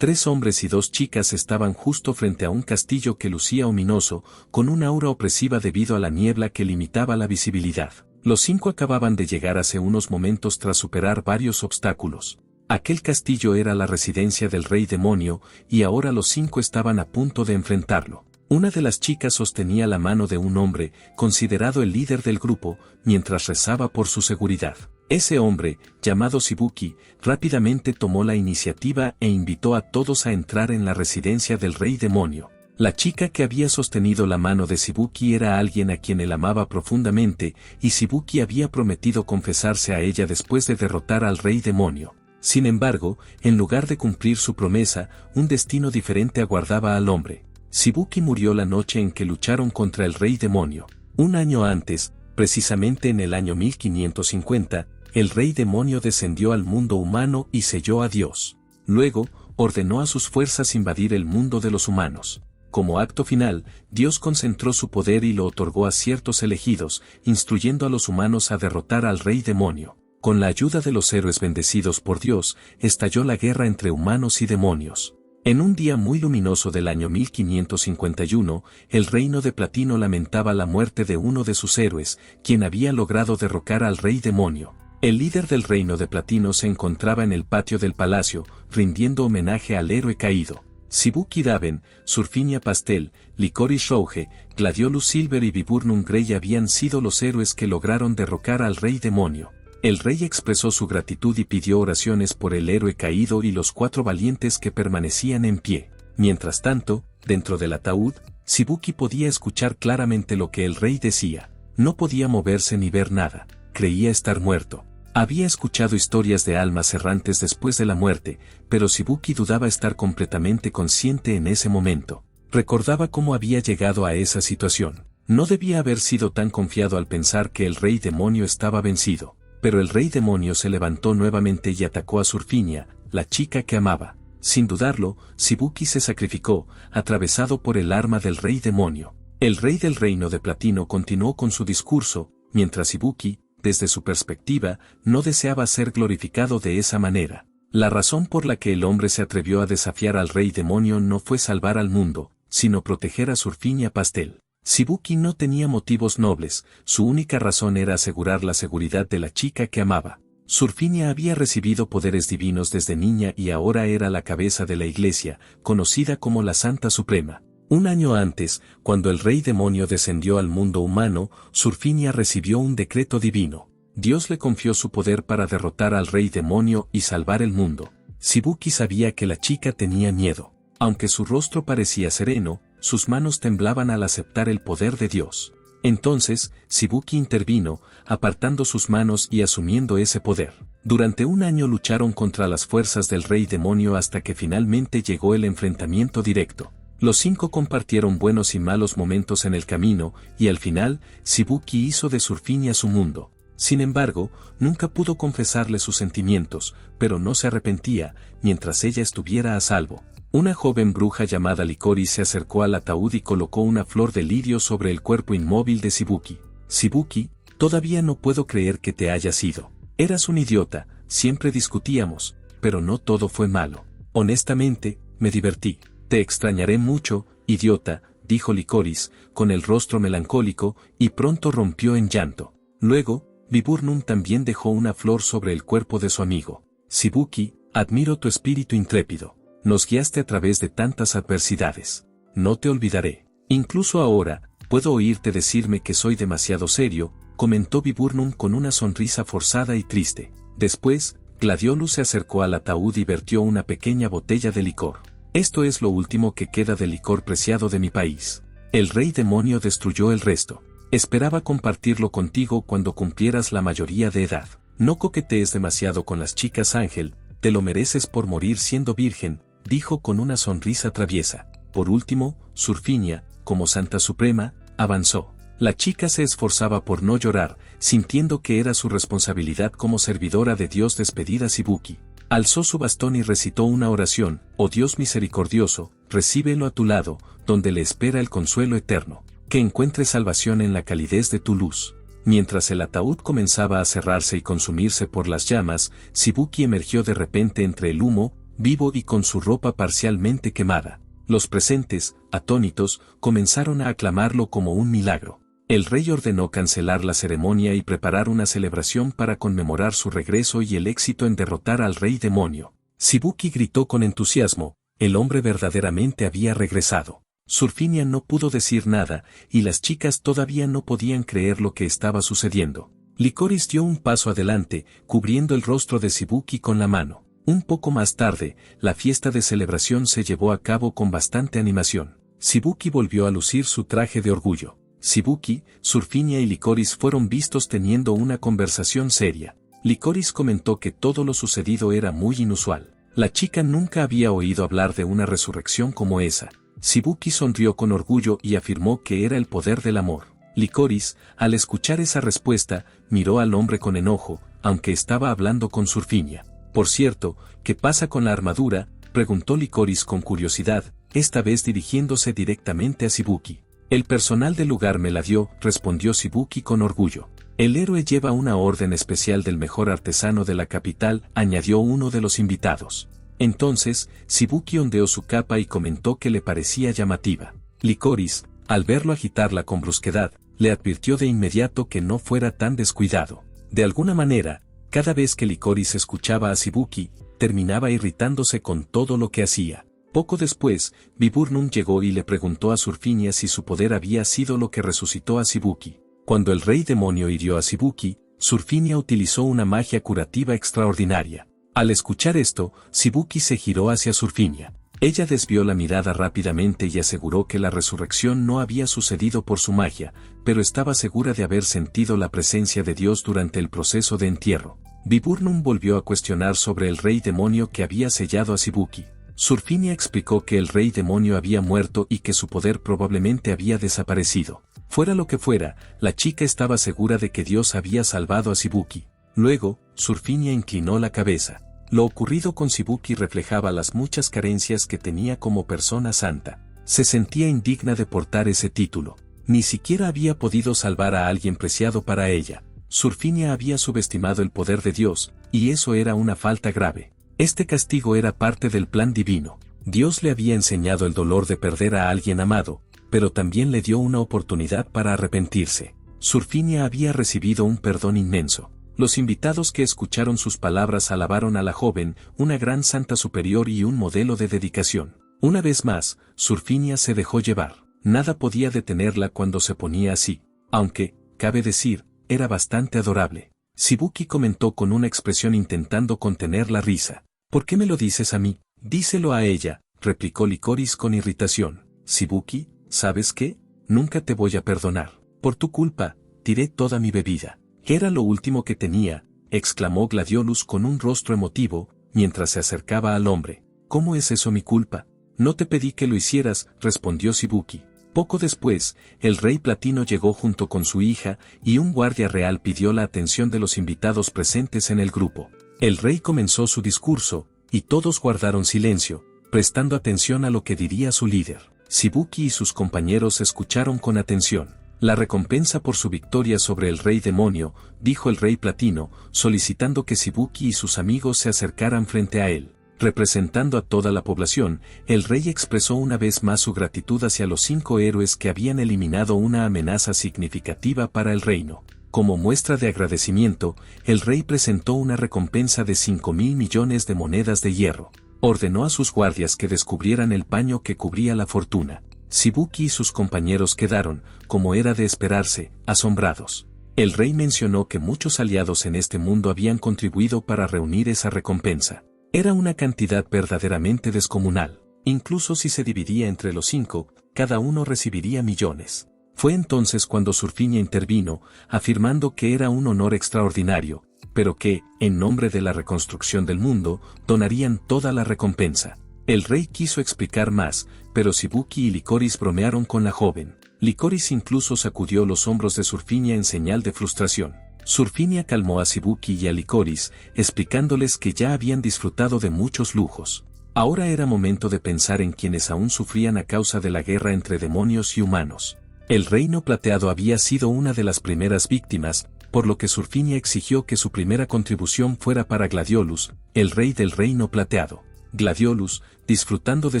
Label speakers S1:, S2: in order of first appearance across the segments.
S1: 3 hombres y 2 chicas estaban justo frente a un castillo que lucía ominoso, con una aura opresiva debido a la niebla que limitaba la visibilidad. Los 5 acababan de llegar hace unos momentos tras superar varios obstáculos. Aquel castillo era la residencia del rey demonio, y ahora los 5 estaban a punto de enfrentarlo. Una de las chicas sostenía la mano de un hombre, considerado el líder del grupo, mientras rezaba por su seguridad. Ese hombre, llamado Shibuki, rápidamente tomó la iniciativa e invitó a todos a entrar en la residencia del rey demonio. La chica que había sostenido la mano de Shibuki era alguien a quien él amaba profundamente, y Shibuki había prometido confesarse a ella después de derrotar al rey demonio. Sin embargo, en lugar de cumplir su promesa, un destino diferente aguardaba al hombre. Shibuki murió la noche en que lucharon contra el rey demonio. Un año antes, precisamente en el año 1550, el rey demonio descendió al mundo humano y selló a Dios. Luego, ordenó a sus fuerzas invadir el mundo de los humanos. Como acto final, Dios concentró su poder y lo otorgó a ciertos elegidos, instruyendo a los humanos a derrotar al rey demonio. Con la ayuda de los héroes bendecidos por Dios, estalló la guerra entre humanos y demonios. En un día muy luminoso del año 1551, el reino de Platino lamentaba la muerte de uno de sus héroes, quien había logrado derrocar al rey demonio. El líder del reino de Platino se encontraba en el patio del palacio, rindiendo homenaje al héroe caído. Shibuki Daven, Surfinia Pastel, Licorice Rouge, Gladiolus Silver y Viburnum Grey habían sido los héroes que lograron derrocar al rey demonio. El rey expresó su gratitud y pidió oraciones por el héroe caído y los 4 valientes que permanecían en pie. Mientras tanto, dentro del ataúd, Shibuki podía escuchar claramente lo que el rey decía. No podía moverse ni ver nada. Creía estar muerto. Había escuchado historias de almas errantes después de la muerte, pero Shibuki dudaba estar completamente consciente en ese momento. Recordaba cómo había llegado a esa situación. No debía haber sido tan confiado al pensar que el rey demonio estaba vencido. Pero el rey demonio se levantó nuevamente y atacó a Surfinia, la chica que amaba. Sin dudarlo, Shibuki se sacrificó, atravesado por el arma del rey demonio. El rey del reino de Platino continuó con su discurso, mientras Shibuki, desde su perspectiva, no deseaba ser glorificado de esa manera. La razón por la que el hombre se atrevió a desafiar al rey demonio no fue salvar al mundo, sino proteger a Surfinia Pastel. Shibuki no tenía motivos nobles, su única razón era asegurar la seguridad de la chica que amaba. Surfinia había recibido poderes divinos desde niña y ahora era la cabeza de la iglesia, conocida como la Santa Suprema. Un año antes, cuando el rey demonio descendió al mundo humano, Surfinia recibió un decreto divino. Dios le confió su poder para derrotar al rey demonio y salvar el mundo. Shibuki sabía que la chica tenía miedo. Aunque su rostro parecía sereno, sus manos temblaban al aceptar el poder de Dios. Entonces, Shibuki intervino, apartando sus manos y asumiendo ese poder. Durante un año lucharon contra las fuerzas del rey demonio hasta que finalmente llegó el enfrentamiento directo. Los 5 compartieron buenos y malos momentos en el camino, y al final, Shibuki hizo de Surfinia su mundo. Sin embargo, nunca pudo confesarle sus sentimientos, pero no se arrepentía, mientras ella estuviera a salvo. Una joven bruja llamada Licorice se acercó al ataúd y colocó una flor de lirio sobre el cuerpo inmóvil de Shibuki. Shibuki, todavía no puedo creer que te hayas ido. Eras un idiota, siempre discutíamos, pero no todo fue malo. Honestamente, me divertí. Te extrañaré mucho, idiota, dijo Licorice, con el rostro melancólico, y pronto rompió en llanto. Luego, Viburnum también dejó una flor sobre el cuerpo de su amigo. Shibuki, admiro tu espíritu intrépido. Nos guiaste a través de tantas adversidades. No te olvidaré. Incluso ahora, puedo oírte decirme que soy demasiado serio, comentó Viburnum con una sonrisa forzada y triste. Después, Gladiolus se acercó al ataúd y vertió una pequeña botella de licor. Esto es lo último que queda del licor preciado de mi país. El rey demonio destruyó el resto. Esperaba compartirlo contigo cuando cumplieras la mayoría de edad. No coquetees demasiado con las chicas Ángel, te lo mereces por morir siendo virgen, dijo con una sonrisa traviesa. Por último, Surfinia, como Santa Suprema, avanzó. La chica se esforzaba por no llorar, sintiendo que era su responsabilidad como servidora de Dios despedir a Shibuki. Alzó su bastón y recitó una oración: «Oh Dios misericordioso, recíbelo a tu lado, donde le espera el consuelo eterno. Que encuentre salvación en la calidez de tu luz». Mientras el ataúd comenzaba a cerrarse y consumirse por las llamas, Shibuki emergió de repente entre el humo, vivo y con su ropa parcialmente quemada. Los presentes, atónitos, comenzaron a aclamarlo como un milagro. El rey ordenó cancelar la ceremonia y preparar una celebración para conmemorar su regreso y el éxito en derrotar al rey demonio. Shibuki gritó con entusiasmo, el hombre verdaderamente había regresado. Surfinia no pudo decir nada, y las chicas todavía no podían creer lo que estaba sucediendo. Licorice dio un paso adelante, cubriendo el rostro de Shibuki con la mano. Un poco más tarde, la fiesta de celebración se llevó a cabo con bastante animación. Shibuki volvió a lucir su traje de orgullo. Shibuki, Surfinia y Licorice fueron vistos teniendo una conversación seria. Licorice comentó que todo lo sucedido era muy inusual. La chica nunca había oído hablar de una resurrección como esa. Shibuki sonrió con orgullo y afirmó que era el poder del amor. Licorice, al escuchar esa respuesta, miró al hombre con enojo, aunque estaba hablando con Surfinia. Por cierto, ¿qué pasa con la armadura?, preguntó Licorice con curiosidad, esta vez dirigiéndose directamente a Shibuki. El personal del lugar me la dio, respondió Shibuki con orgullo. El héroe lleva una orden especial del mejor artesano de la capital, añadió uno de los invitados. Entonces, Shibuki ondeó su capa y comentó que le parecía llamativa. Licorice, al verlo agitarla con brusquedad, le advirtió de inmediato que no fuera tan descuidado. De alguna manera, cada vez que Licorice escuchaba a Shibuki, terminaba irritándose con todo lo que hacía. Poco después, Viburnum llegó y le preguntó a Surfinia si su poder había sido lo que resucitó a Shibuki. Cuando el rey demonio hirió a Shibuki, Surfinia utilizó una magia curativa extraordinaria. Al escuchar esto, Shibuki se giró hacia Surfinia. Ella desvió la mirada rápidamente y aseguró que la resurrección no había sucedido por su magia, pero estaba segura de haber sentido la presencia de Dios durante el proceso de entierro. Viburnum volvió a cuestionar sobre el rey demonio que había sellado a Shibuki. Surfinia explicó que el rey demonio había muerto y que su poder probablemente había desaparecido. Fuera lo que fuera, la chica estaba segura de que Dios había salvado a Shibuki. Luego, Surfinia inclinó la cabeza. Lo ocurrido con Shibuki reflejaba las muchas carencias que tenía como persona santa. Se sentía indigna de portar ese título. Ni siquiera había podido salvar a alguien preciado para ella. Surfinia había subestimado el poder de Dios, y eso era una falta grave. Este castigo era parte del plan divino. Dios le había enseñado el dolor de perder a alguien amado, pero también le dio una oportunidad para arrepentirse. Surfinia había recibido un perdón inmenso. Los invitados que escucharon sus palabras alabaron a la joven, una gran santa superior y un modelo de dedicación. Una vez más, Surfinia se dejó llevar. Nada podía detenerla cuando se ponía así. Aunque, cabe decir, era bastante adorable. Shibuki comentó con una expresión intentando contener la risa. ¿Por qué me lo dices a mí? Díselo a ella, replicó Licorice con irritación. Shibuki, ¿sabes qué? Nunca te voy a perdonar. Por tu culpa, tiré toda mi bebida. Era lo último que tenía, exclamó Gladiolus con un rostro emotivo, mientras se acercaba al hombre. ¿Cómo es eso mi culpa? No te pedí que lo hicieras, respondió Shibuki. Poco después, el rey Platino llegó junto con su hija, y un guardia real pidió la atención de los invitados presentes en el grupo. El rey comenzó su discurso, y todos guardaron silencio, prestando atención a lo que diría su líder. Shibuki y sus compañeros escucharon con atención. La recompensa por su victoria sobre el rey demonio, dijo el rey Platino, solicitando que Shibuki y sus amigos se acercaran frente a él. Representando a toda la población, el rey expresó una vez más su gratitud hacia los 5 héroes que habían eliminado una amenaza significativa para el reino. Como muestra de agradecimiento, el rey presentó una recompensa de 5.000 millones de monedas de hierro. Ordenó a sus guardias que descubrieran el paño que cubría la fortuna. Shibuki y sus compañeros quedaron, como era de esperarse, asombrados. El rey mencionó que muchos aliados en este mundo habían contribuido para reunir esa recompensa. Era una cantidad verdaderamente descomunal. Incluso si se dividía entre los 5, cada uno recibiría millones. Fue entonces cuando Surfinia intervino, afirmando que era un honor extraordinario, pero que, en nombre de la reconstrucción del mundo, donarían toda la recompensa. El rey quiso explicar más, pero Shibuki y Licorice bromearon con la joven. Licorice incluso sacudió los hombros de Surfinia en señal de frustración. Surfinia calmó a Shibuki y a Licorice, explicándoles que ya habían disfrutado de muchos lujos. Ahora era momento de pensar en quienes aún sufrían a causa de la guerra entre demonios y humanos. El reino plateado había sido una de las primeras víctimas, por lo que Surfinia exigió que su primera contribución fuera para Gladiolus, el rey del reino plateado. Gladiolus, disfrutando de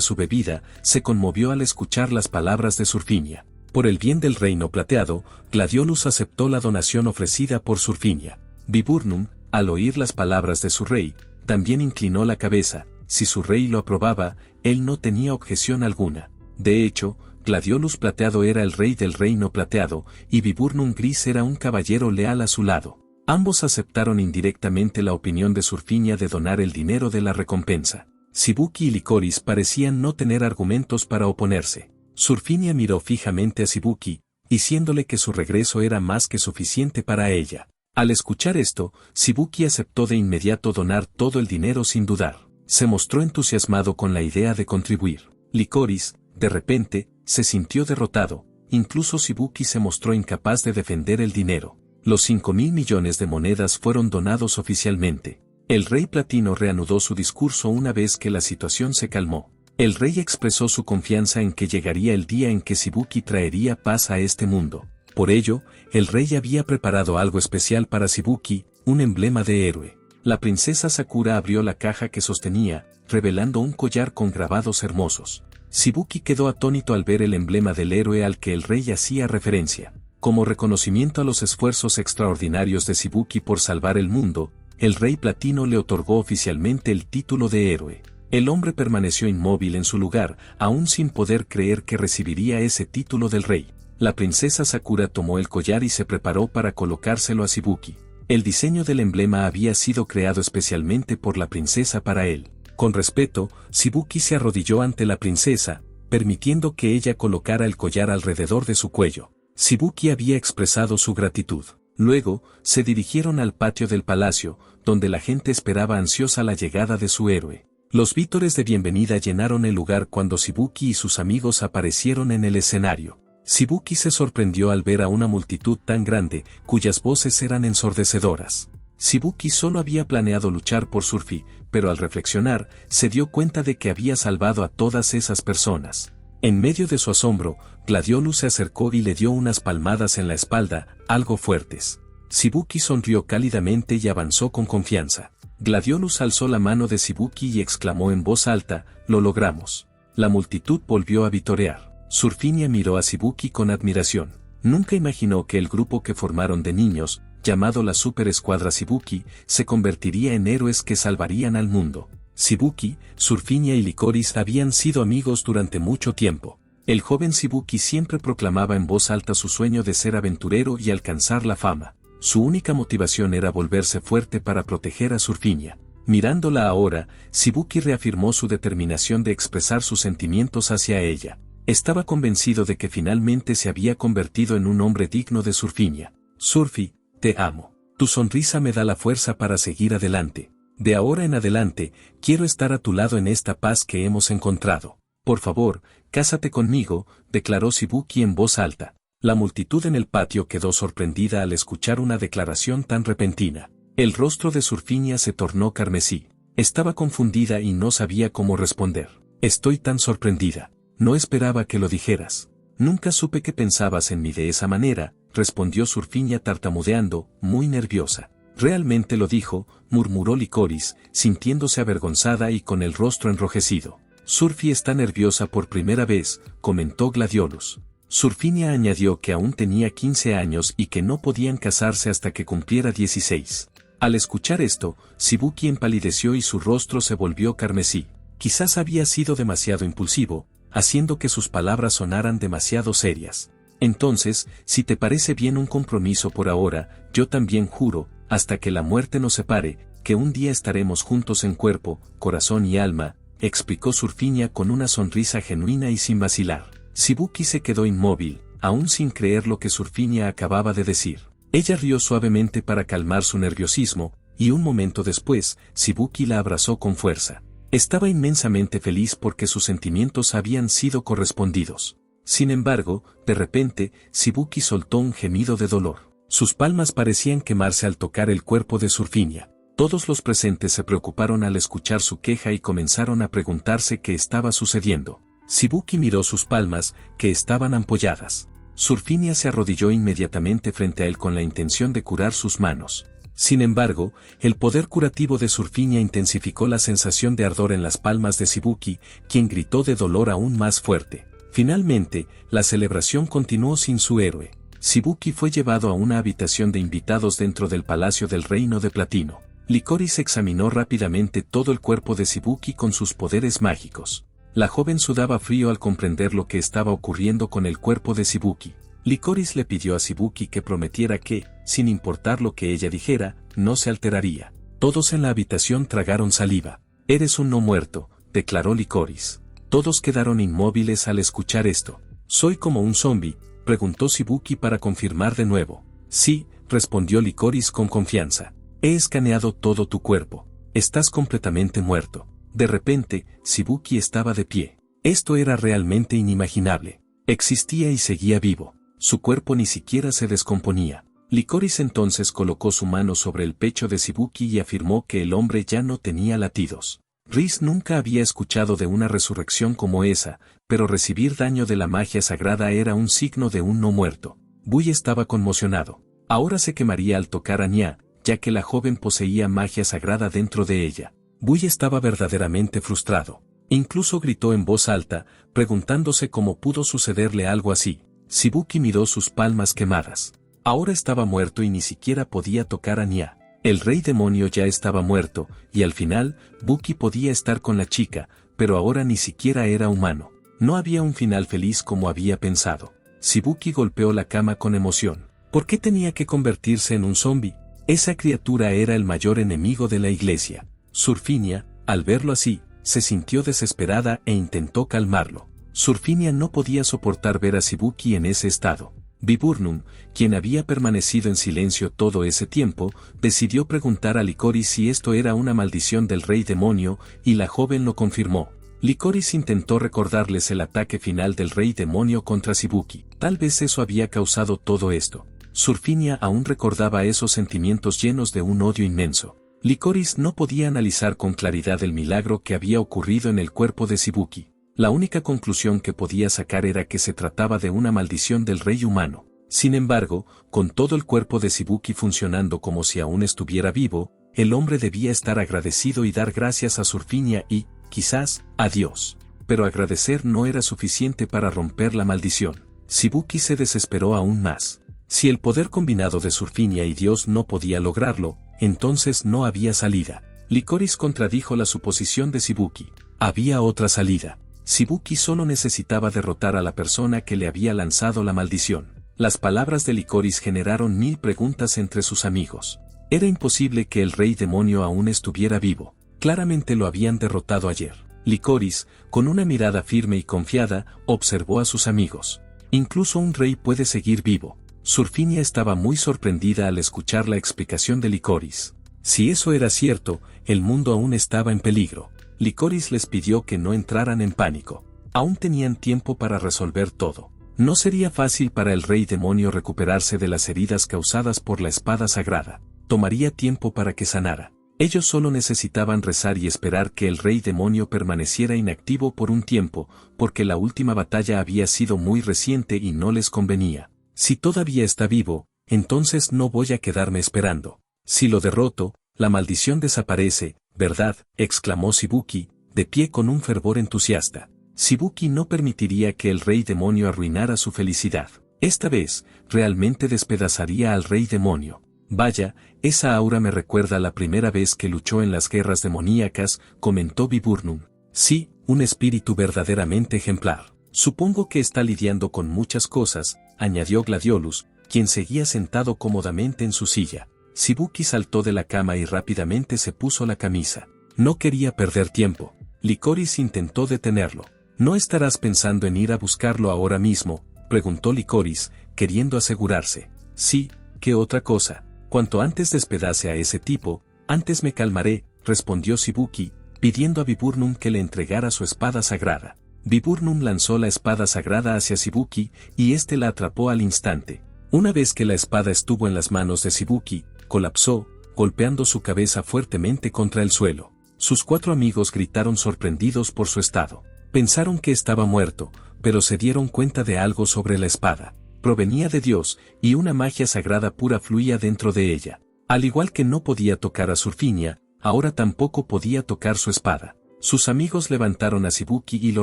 S1: su bebida, se conmovió al escuchar las palabras de Surfinia. Por el bien del reino plateado, Gladiolus aceptó la donación ofrecida por Surfinia. Viburnum, al oír las palabras de su rey, también inclinó la cabeza. Si su rey lo aprobaba, él no tenía objeción alguna. De hecho, Gladiolus Plateado era el rey del reino plateado, y Viburnum Gris era un caballero leal a su lado. Ambos aceptaron indirectamente la opinión de Surfinia de donar el dinero de la recompensa. Sibuki y Lycoris parecían no tener argumentos para oponerse. Surfinia miró fijamente a Sibuki, diciéndole que su regreso era más que suficiente para ella. Al escuchar esto, Sibuki aceptó de inmediato donar todo el dinero sin dudar. Se mostró entusiasmado con la idea de contribuir. Lycoris, de repente, se sintió derrotado. Incluso Sibuki se mostró incapaz de defender el dinero. Los 5.000 millones de monedas fueron donados oficialmente. El rey Platino reanudó su discurso una vez que la situación se calmó. El rey expresó su confianza en que llegaría el día en que Sibuki traería paz a este mundo. Por ello, el rey había preparado algo especial para Sibuki, un emblema de héroe. La princesa Sakura abrió la caja que sostenía, revelando un collar con grabados hermosos. Sibuki quedó atónito al ver el emblema del héroe al que el rey hacía referencia. Como reconocimiento a los esfuerzos extraordinarios de Sibuki por salvar el mundo, el rey Platino le otorgó oficialmente el título de héroe. El hombre permaneció inmóvil en su lugar, aún sin poder creer que recibiría ese título del rey. La princesa Sakura tomó el collar y se preparó para colocárselo a Sibuki. El diseño del emblema había sido creado especialmente por la princesa para él. Con respeto, Sibuki se arrodilló ante la princesa, permitiendo que ella colocara el collar alrededor de su cuello. Sibuki había expresado su gratitud. Luego, se dirigieron al patio del palacio, donde la gente esperaba ansiosa la llegada de su héroe. Los vítores de bienvenida llenaron el lugar cuando Sibuki y sus amigos aparecieron en el escenario. Sibuki se sorprendió al ver a una multitud tan grande, cuyas voces eran ensordecedoras. Sibuki solo había planeado luchar por Surfi, pero al reflexionar, se dio cuenta de que había salvado a todas esas personas. En medio de su asombro, Gladiolus se acercó y le dio unas palmadas en la espalda, algo fuertes. Sibuki sonrió cálidamente y avanzó con confianza. Gladiolus alzó la mano de Sibuki y exclamó en voz alta, «Lo logramos». La multitud volvió a vitorear. Surfinia miró a Sibuki con admiración. Nunca imaginó que el grupo que formaron de niños, llamado la Super Escuadra Sibuki, se convertiría en héroes que salvarían al mundo. Sibuki, Surfinia y Lycoris habían sido amigos durante mucho tiempo. El joven Sibuki siempre proclamaba en voz alta su sueño de ser aventurero y alcanzar la fama. Su única motivación era volverse fuerte para proteger a Surfinia. Mirándola ahora, Sibuki reafirmó su determinación de expresar sus sentimientos hacia ella. Estaba convencido de que finalmente se había convertido en un hombre digno de Surfinia. «Surfi, te amo. Tu sonrisa me da la fuerza para seguir adelante. De ahora en adelante, quiero estar a tu lado en esta paz que hemos encontrado. Por favor, cásate conmigo», declaró Sibuki en voz alta. La multitud en el patio quedó sorprendida al escuchar una declaración tan repentina. El rostro de Surfinia se tornó carmesí. Estaba confundida y no sabía cómo responder. «Estoy tan sorprendida. No esperaba que lo dijeras. Nunca supe que pensabas en mí de esa manera», respondió Surfinia tartamudeando, muy nerviosa. «Realmente lo dijo», murmuró Lycoris, sintiéndose avergonzada y con el rostro enrojecido. «Surfi está nerviosa por primera vez», comentó Gladiolus. Surfinia añadió que aún tenía 15 años y que no podían casarse hasta que cumpliera 16. Al escuchar esto, Sibuki empalideció y su rostro se volvió carmesí. Quizás había sido demasiado impulsivo, haciendo que sus palabras sonaran demasiado serias. «Entonces, si te parece bien un compromiso por ahora, yo también juro, hasta que la muerte nos separe, que un día estaremos juntos en cuerpo, corazón y alma», explicó Surfinia con una sonrisa genuina y sin vacilar. Sibuki se quedó inmóvil, aún sin creer lo que Surfinia acababa de decir. Ella rió suavemente para calmar su nerviosismo, y un momento después, Sibuki la abrazó con fuerza. Estaba inmensamente feliz porque sus sentimientos habían sido correspondidos. Sin embargo, de repente, Sibuki soltó un gemido de dolor. Sus palmas parecían quemarse al tocar el cuerpo de Surfinia. Todos los presentes se preocuparon al escuchar su queja y comenzaron a preguntarse qué estaba sucediendo. Sibuki miró sus palmas, que estaban ampolladas. Surfinia se arrodilló inmediatamente frente a él con la intención de curar sus manos. Sin embargo, el poder curativo de Surfinia intensificó la sensación de ardor en las palmas de Shibuki, quien gritó de dolor aún más fuerte. Finalmente, la celebración continuó sin su héroe. Shibuki fue llevado a una habitación de invitados dentro del Palacio del Reino de Platino. Licorice examinó rápidamente todo el cuerpo de Shibuki con sus poderes mágicos. La joven sudaba frío al comprender lo que estaba ocurriendo con el cuerpo de Shibuki. Licorice le pidió a Shibuki que prometiera que, sin importar lo que ella dijera, no se alteraría. Todos en la habitación tragaron saliva. «Eres un no muerto», declaró Licorice. Todos quedaron inmóviles al escuchar esto. «¿Soy como un zombi?», preguntó Shibuki para confirmar de nuevo. «Sí», respondió Licorice con confianza. «He escaneado todo tu cuerpo. Estás completamente muerto». De repente, Shibuki estaba de pie. Esto era realmente inimaginable. Existía y seguía vivo. Su cuerpo ni siquiera se descomponía. Licorice entonces colocó su mano sobre el pecho de Shibuki y afirmó que el hombre ya no tenía latidos. Riz nunca había escuchado de una resurrección como esa, pero recibir daño de la magia sagrada era un signo de un no muerto. Bui estaba conmocionado. Ahora se quemaría al tocar a Nya, ya que la joven poseía magia sagrada dentro de ella. Bui estaba verdaderamente frustrado. Incluso gritó en voz alta, preguntándose cómo pudo sucederle algo así. Shibuki miró sus palmas quemadas. Ahora estaba muerto y ni siquiera podía tocar a Nya. El rey demonio ya estaba muerto, y al final, Buki podía estar con la chica, pero ahora ni siquiera era humano. No había un final feliz como había pensado. Shibuki golpeó la cama con emoción. ¿Por qué tenía que convertirse en un zombi? Esa criatura era el mayor enemigo de la iglesia. Surfinia, al verlo así, se sintió desesperada e intentó calmarlo. Surfinia no podía soportar ver a Shibuki en ese estado. Viburnum, quien había permanecido en silencio todo ese tiempo, decidió preguntar a Licorice si esto era una maldición del rey demonio, y la joven lo confirmó. Licorice intentó recordarles el ataque final del rey demonio contra Shibuki. Tal vez eso había causado todo esto. Surfinia aún recordaba esos sentimientos llenos de un odio inmenso. Licorice no podía analizar con claridad el milagro que había ocurrido en el cuerpo de Shibuki. La única conclusión que podía sacar era que se trataba de una maldición del rey humano. Sin embargo, con todo el cuerpo de Shibuki funcionando como si aún estuviera vivo, el hombre debía estar agradecido y dar gracias a Surfinia y, quizás, a Dios. Pero agradecer no era suficiente para romper la maldición. Shibuki se desesperó aún más. Si el poder combinado de Surfinia y Dios no podía lograrlo, entonces no había salida. Licorice contradijo la suposición de Shibuki. Había otra salida. Shibuki solo necesitaba derrotar a la persona que le había lanzado la maldición. Las palabras de Licorice generaron 1000 preguntas entre sus amigos. Era imposible que el rey demonio aún estuviera vivo. Claramente lo habían derrotado ayer. Licorice, con una mirada firme y confiada, observó a sus amigos. Incluso un rey puede seguir vivo. Surfinia estaba muy sorprendida al escuchar la explicación de Licorice. Si eso era cierto, el mundo aún estaba en peligro. Licorice les pidió que no entraran en pánico. Aún tenían tiempo para resolver todo. No sería fácil para el rey demonio recuperarse de las heridas causadas por la espada sagrada. Tomaría tiempo para que sanara. Ellos solo necesitaban rezar y esperar que el rey demonio permaneciera inactivo por un tiempo, porque la última batalla había sido muy reciente y no les convenía. Si todavía está vivo, entonces no voy a quedarme esperando. Si lo derroto, la maldición desaparece, ¿verdad?, exclamó Shibuki, de pie con un fervor entusiasta. Shibuki no permitiría que el rey demonio arruinara su felicidad. Esta vez, realmente despedazaría al rey demonio. Vaya, esa aura me recuerda a la primera vez que luchó en las guerras demoníacas, comentó Viburnum. Sí, un espíritu verdaderamente ejemplar. Supongo que está lidiando con muchas cosas, añadió Gladiolus, quien seguía sentado cómodamente en su silla. Shibuki saltó de la cama y rápidamente se puso la camisa. No quería perder tiempo. Licorice intentó detenerlo. ¿No estarás pensando en ir a buscarlo ahora mismo?, preguntó Licorice, queriendo asegurarse. Sí, ¿qué otra cosa? Cuanto antes despedace a ese tipo, antes me calmaré, respondió Shibuki, pidiendo a Viburnum que le entregara su espada sagrada. Viburnum lanzó la espada sagrada hacia Shibuki, y éste la atrapó al instante. Una vez que la espada estuvo en las manos de Shibuki, colapsó, golpeando su cabeza fuertemente contra el suelo. Sus 4 amigos gritaron sorprendidos por su estado. Pensaron que estaba muerto, pero se dieron cuenta de algo sobre la espada. Provenía de Dios, y una magia sagrada pura fluía dentro de ella. Al igual que no podía tocar a Surfinia, ahora tampoco podía tocar su espada. Sus amigos levantaron a Shibuki y lo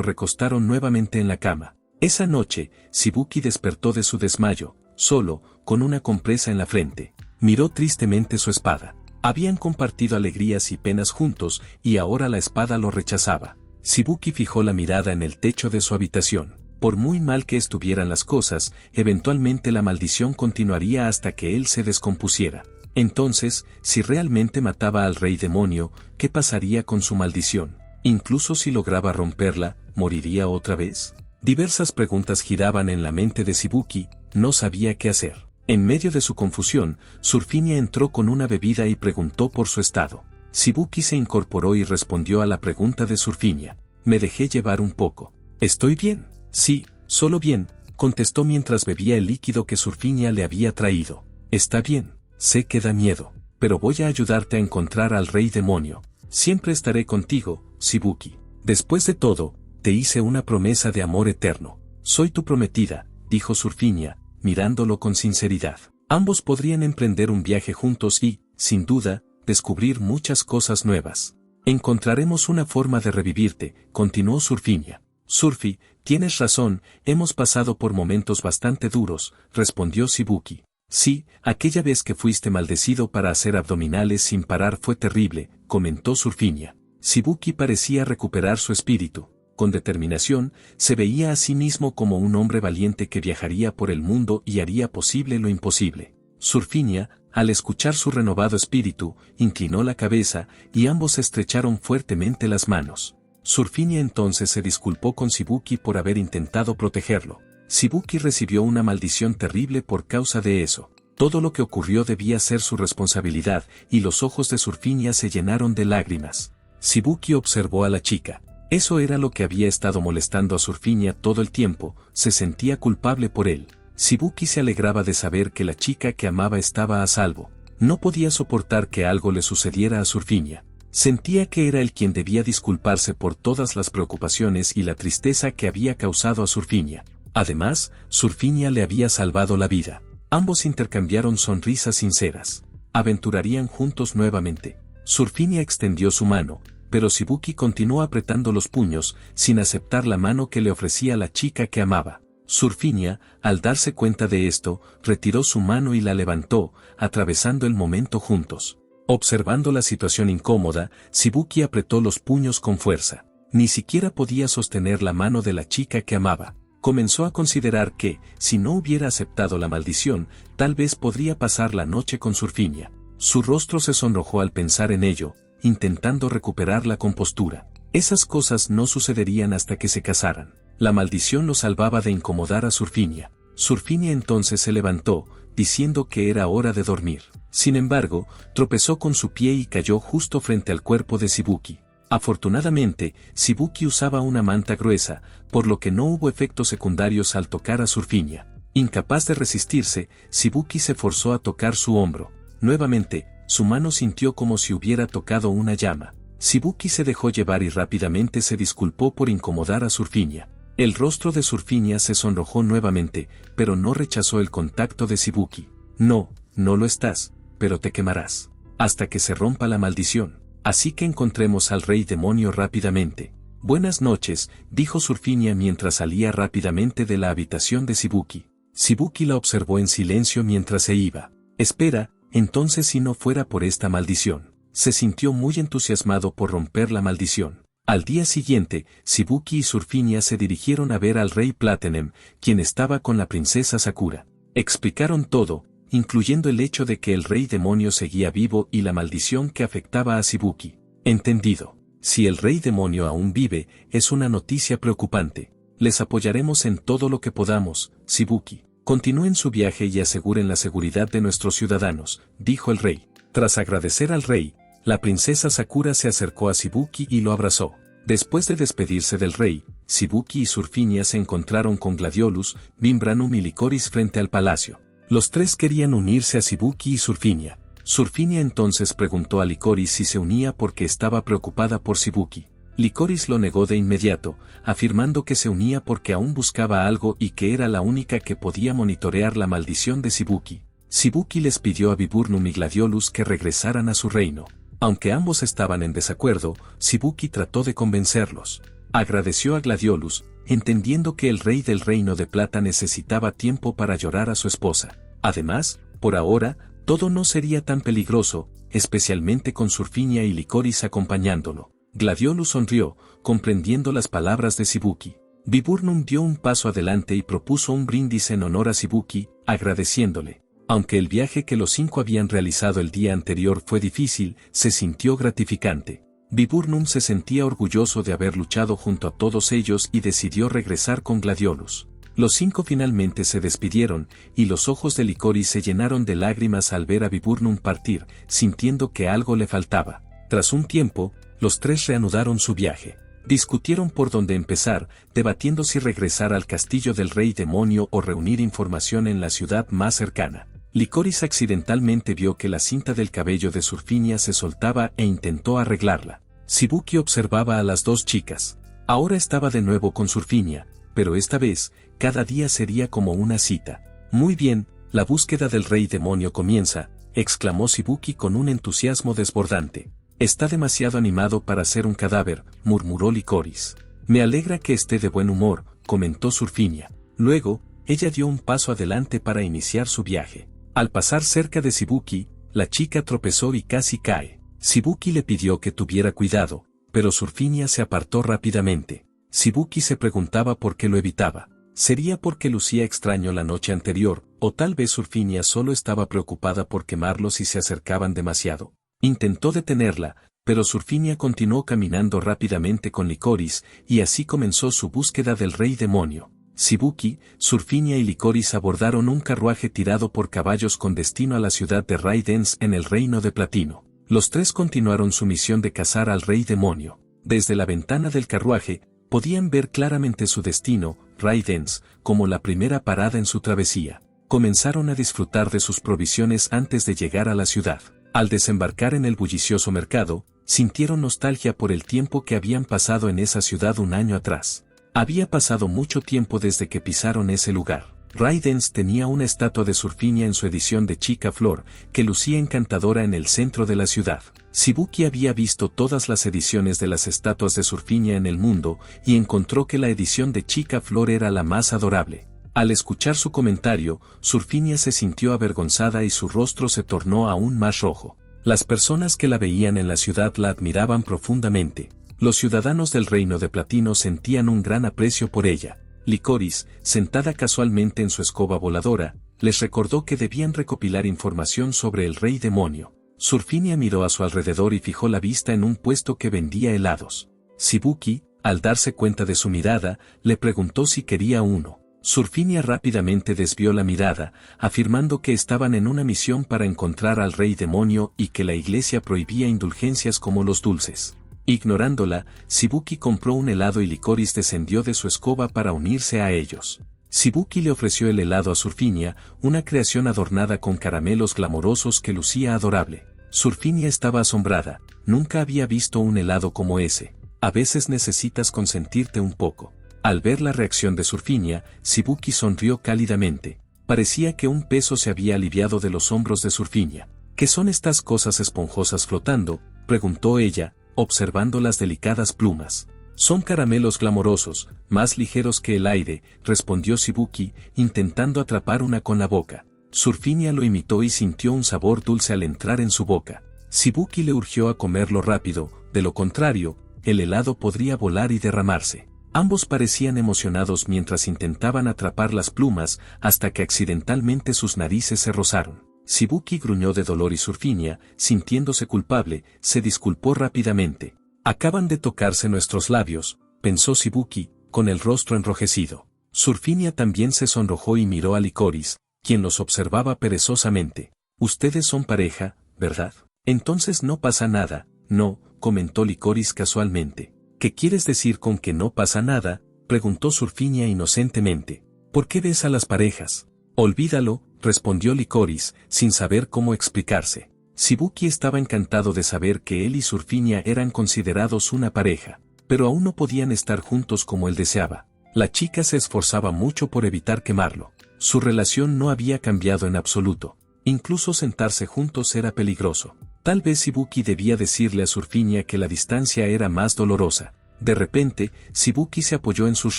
S1: recostaron nuevamente en la cama. Esa noche, Shibuki despertó de su desmayo, solo, con una compresa en la frente. Miró tristemente su espada. Habían compartido alegrías y penas juntos, y ahora la espada lo rechazaba. Shibuki fijó la mirada en el techo de su habitación. Por muy mal que estuvieran las cosas, eventualmente la maldición continuaría hasta que él se descompusiera. Entonces, si realmente mataba al rey demonio, ¿qué pasaría con su maldición? Incluso si lograba romperla, ¿moriría otra vez? Diversas preguntas giraban en la mente de Shibuki, no sabía qué hacer. En medio de su confusión, Surfinia entró con una bebida y preguntó por su estado. Shibuki se incorporó y respondió a la pregunta de Surfinia. Me dejé llevar un poco. ¿Estoy bien? Sí, solo bien, contestó mientras bebía el líquido que Surfinia le había traído. Está bien, sé que da miedo, pero voy a ayudarte a encontrar al rey demonio. Siempre estaré contigo, Shibuki. Después de todo, te hice una promesa de amor eterno. Soy tu prometida, dijo Surfinia, mirándolo con sinceridad. Ambos podrían emprender un viaje juntos y, sin duda, descubrir muchas cosas nuevas. Encontraremos una forma de revivirte, continuó Surfinia. Surfi, tienes razón, hemos pasado por momentos bastante duros, respondió Shibuki. Sí, aquella vez que fuiste maldecido para hacer abdominales sin parar fue terrible, comentó Surfinia. Shibuki parecía recuperar su espíritu. Con determinación, se veía a sí mismo como un hombre valiente que viajaría por el mundo y haría posible lo imposible. Surfinia, al escuchar su renovado espíritu, inclinó la cabeza y ambos estrecharon fuertemente las manos. Surfinia entonces se disculpó con Shibuki por haber intentado protegerlo. Shibuki recibió una maldición terrible por causa de eso. Todo lo que ocurrió debía ser su responsabilidad, y los ojos de Surfinia se llenaron de lágrimas. Shibuki observó a la chica. Eso era lo que había estado molestando a Surfinia todo el tiempo, se sentía culpable por él. Shibuki se alegraba de saber que la chica que amaba estaba a salvo. No podía soportar que algo le sucediera a Surfinia. Sentía que era él quien debía disculparse por todas las preocupaciones y la tristeza que había causado a Surfinia. Además, Surfinia le había salvado la vida. Ambos intercambiaron sonrisas sinceras. Aventurarían juntos nuevamente. Surfinia extendió su mano, pero Shibuki continuó apretando los puños, sin aceptar la mano que le ofrecía la chica que amaba. Surfinia, al darse cuenta de esto, retiró su mano y la levantó, atravesando el momento juntos. Observando la situación incómoda, Shibuki apretó los puños con fuerza. Ni siquiera podía sostener la mano de la chica que amaba. Comenzó a considerar que, si no hubiera aceptado la maldición, tal vez podría pasar la noche con Surfinia. Su rostro se sonrojó al pensar en ello, intentando recuperar la compostura. Esas cosas no sucederían hasta que se casaran. La maldición lo salvaba de incomodar a Surfinia. Surfinia entonces se levantó, diciendo que era hora de dormir. Sin embargo, tropezó con su pie y cayó justo frente al cuerpo de Shibuki. Afortunadamente, Shibuki usaba una manta gruesa, por lo que no hubo efectos secundarios al tocar a Surfinia. Incapaz de resistirse, Shibuki se forzó a tocar su hombro. Nuevamente, su mano sintió como si hubiera tocado una llama. Shibuki se dejó llevar y rápidamente se disculpó por incomodar a Surfinia. El rostro de Surfinia se sonrojó nuevamente, pero no rechazó el contacto de Shibuki. No, no lo estás, pero te quemarás. Hasta que se rompa la maldición. Así que encontremos al rey demonio rápidamente. Buenas noches, dijo Surfinia mientras salía rápidamente de la habitación de Shibuki. Shibuki la observó en silencio mientras se iba. Espera, entonces si no fuera por esta maldición. Se sintió muy entusiasmado por romper la maldición. Al día siguiente, Shibuki y Surfinia se dirigieron a ver al rey Platinum, quien estaba con la princesa Sakura. Explicaron todo, incluyendo el hecho de que el rey demonio seguía vivo y la maldición que afectaba a Shibuki. Entendido. Si el rey demonio aún vive, es una noticia preocupante. Les apoyaremos en todo lo que podamos, Shibuki. Continúen su viaje y aseguren la seguridad de nuestros ciudadanos, dijo el rey. Tras agradecer al rey, la princesa Sakura se acercó a Shibuki y lo abrazó. Después de despedirse del rey, Shibuki y Surfinia se encontraron con Gladiolus, Vimbranum y Licorice frente al palacio. Los tres querían unirse a Shibuki y Surfinia. Surfinia entonces preguntó a Licorice si se unía porque estaba preocupada por Shibuki. Licorice lo negó de inmediato, afirmando que se unía porque aún buscaba algo y que era la única que podía monitorear la maldición de Shibuki. Shibuki les pidió a Viburnum y Gladiolus que regresaran a su reino. Aunque ambos estaban en desacuerdo, Shibuki trató de convencerlos. Agradeció a Gladiolus, entendiendo que el rey del Reino de Plata necesitaba tiempo para llorar a su esposa. Además, por ahora, todo no sería tan peligroso, especialmente con Surfinia y Lycoris acompañándolo. Gladiolus sonrió, comprendiendo las palabras de Shibuki. Viburnum dio un paso adelante y propuso un brindis en honor a Shibuki, agradeciéndole. Aunque el viaje que los 5 habían realizado el día anterior fue difícil, se sintió gratificante. Viburnum se sentía orgulloso de haber luchado junto a todos ellos y decidió regresar con Gladiolus. Los 5 finalmente se despidieron, y los ojos de Lycoris se llenaron de lágrimas al ver a Viburnum partir, sintiendo que algo le faltaba. Tras un tiempo, los 3 reanudaron su viaje. Discutieron por dónde empezar, debatiendo si regresar al castillo del rey demonio o reunir información en la ciudad más cercana. Lycoris accidentalmente vio que la cinta del cabello de Surfinia se soltaba e intentó arreglarla. Shibuki observaba a las 2 chicas. Ahora estaba de nuevo con Surfinia, pero esta vez, cada día sería como una cita. Muy bien, la búsqueda del rey demonio comienza, exclamó Shibuki con un entusiasmo desbordante. Está demasiado animado para ser un cadáver, murmuró Lycoris. Me alegra que esté de buen humor, comentó Surfinia. Luego, ella dio un paso adelante para iniciar su viaje. Al pasar cerca de Shibuki, la chica tropezó y casi cae. Shibuki le pidió que tuviera cuidado, pero Surfinia se apartó rápidamente. Shibuki se preguntaba por qué lo evitaba. ¿Sería porque lucía extraño la noche anterior, o tal vez Surfinia solo estaba preocupada por quemarlos si se acercaban demasiado? Intentó detenerla, pero Surfinia continuó caminando rápidamente con Lycoris, y así comenzó su búsqueda del rey demonio. Shibuki, Surfinia y Lycoris abordaron un carruaje tirado por caballos con destino a la ciudad de Raidens en el Reino de Platino. Los 3 continuaron su misión de cazar al rey demonio. Desde la ventana del carruaje, podían ver claramente su destino, Raidens, como la primera parada en su travesía. Comenzaron a disfrutar de sus provisiones antes de llegar a la ciudad. Al desembarcar en el bullicioso mercado, sintieron nostalgia por el tiempo que habían pasado en esa ciudad un año atrás. Había pasado mucho tiempo desde que pisaron ese lugar. Raidens tenía una estatua de Surfinia en su edición de Chica Flor, que lucía encantadora en el centro de la ciudad. Shibuki había visto todas las ediciones de las estatuas de Surfinia en el mundo, y encontró que la edición de Chica Flor era la más adorable. Al escuchar su comentario, Surfinia se sintió avergonzada y su rostro se tornó aún más rojo. Las personas que la veían en la ciudad la admiraban profundamente. Los ciudadanos del Reino de Platino sentían un gran aprecio por ella. Lycoris, sentada casualmente en su escoba voladora, les recordó que debían recopilar información sobre el rey demonio. Surfinia miró a su alrededor y fijó la vista en un puesto que vendía helados. Shibuki, al darse cuenta de su mirada, le preguntó si quería uno. Surfinia rápidamente desvió la mirada, afirmando que estaban en una misión para encontrar al rey demonio y que la iglesia prohibía indulgencias como los dulces. Ignorándola, Shibuki compró un helado y Lycoris descendió de su escoba para unirse a ellos. Shibuki le ofreció el helado a Surfinia, una creación adornada con caramelos glamorosos que lucía adorable. Surfinia estaba asombrada, nunca había visto un helado como ese. A veces necesitas consentirte un poco. Al ver la reacción de Surfinia, Shibuki sonrió cálidamente. Parecía que un peso se había aliviado de los hombros de Surfinia. ¿Qué son estas cosas esponjosas flotando?, preguntó ella, observando las delicadas plumas. Son caramelos glamorosos, más ligeros que el aire, respondió Shibuki, intentando atrapar una con la boca. Surfinia lo imitó y sintió un sabor dulce al entrar en su boca. Shibuki le urgió a comerlo rápido, de lo contrario, el helado podría volar y derramarse. Ambos parecían emocionados mientras intentaban atrapar las plumas, hasta que accidentalmente sus narices se rozaron. Shibuki gruñó de dolor y Surfinia, sintiéndose culpable, se disculpó rápidamente. Acaban de tocarse nuestros labios, pensó Shibuki, con el rostro enrojecido. Surfinia también se sonrojó y miró a Lycoris, quien los observaba perezosamente. Ustedes son pareja, ¿verdad? Entonces no pasa nada. No, comentó Lycoris casualmente. ¿Qué quieres decir con que no pasa nada?, preguntó Surfinia inocentemente. ¿Por qué ves a las parejas? Olvídalo, respondió Lycoris, sin saber cómo explicarse. Shibuki estaba encantado de saber que él y Surfinia eran considerados una pareja, pero aún no podían estar juntos como él deseaba. La chica se esforzaba mucho por evitar quemarlo. Su relación no había cambiado en absoluto. Incluso sentarse juntos era peligroso. Tal vez Shibuki debía decirle a Surfinia que la distancia era más dolorosa. De repente, Shibuki se apoyó en sus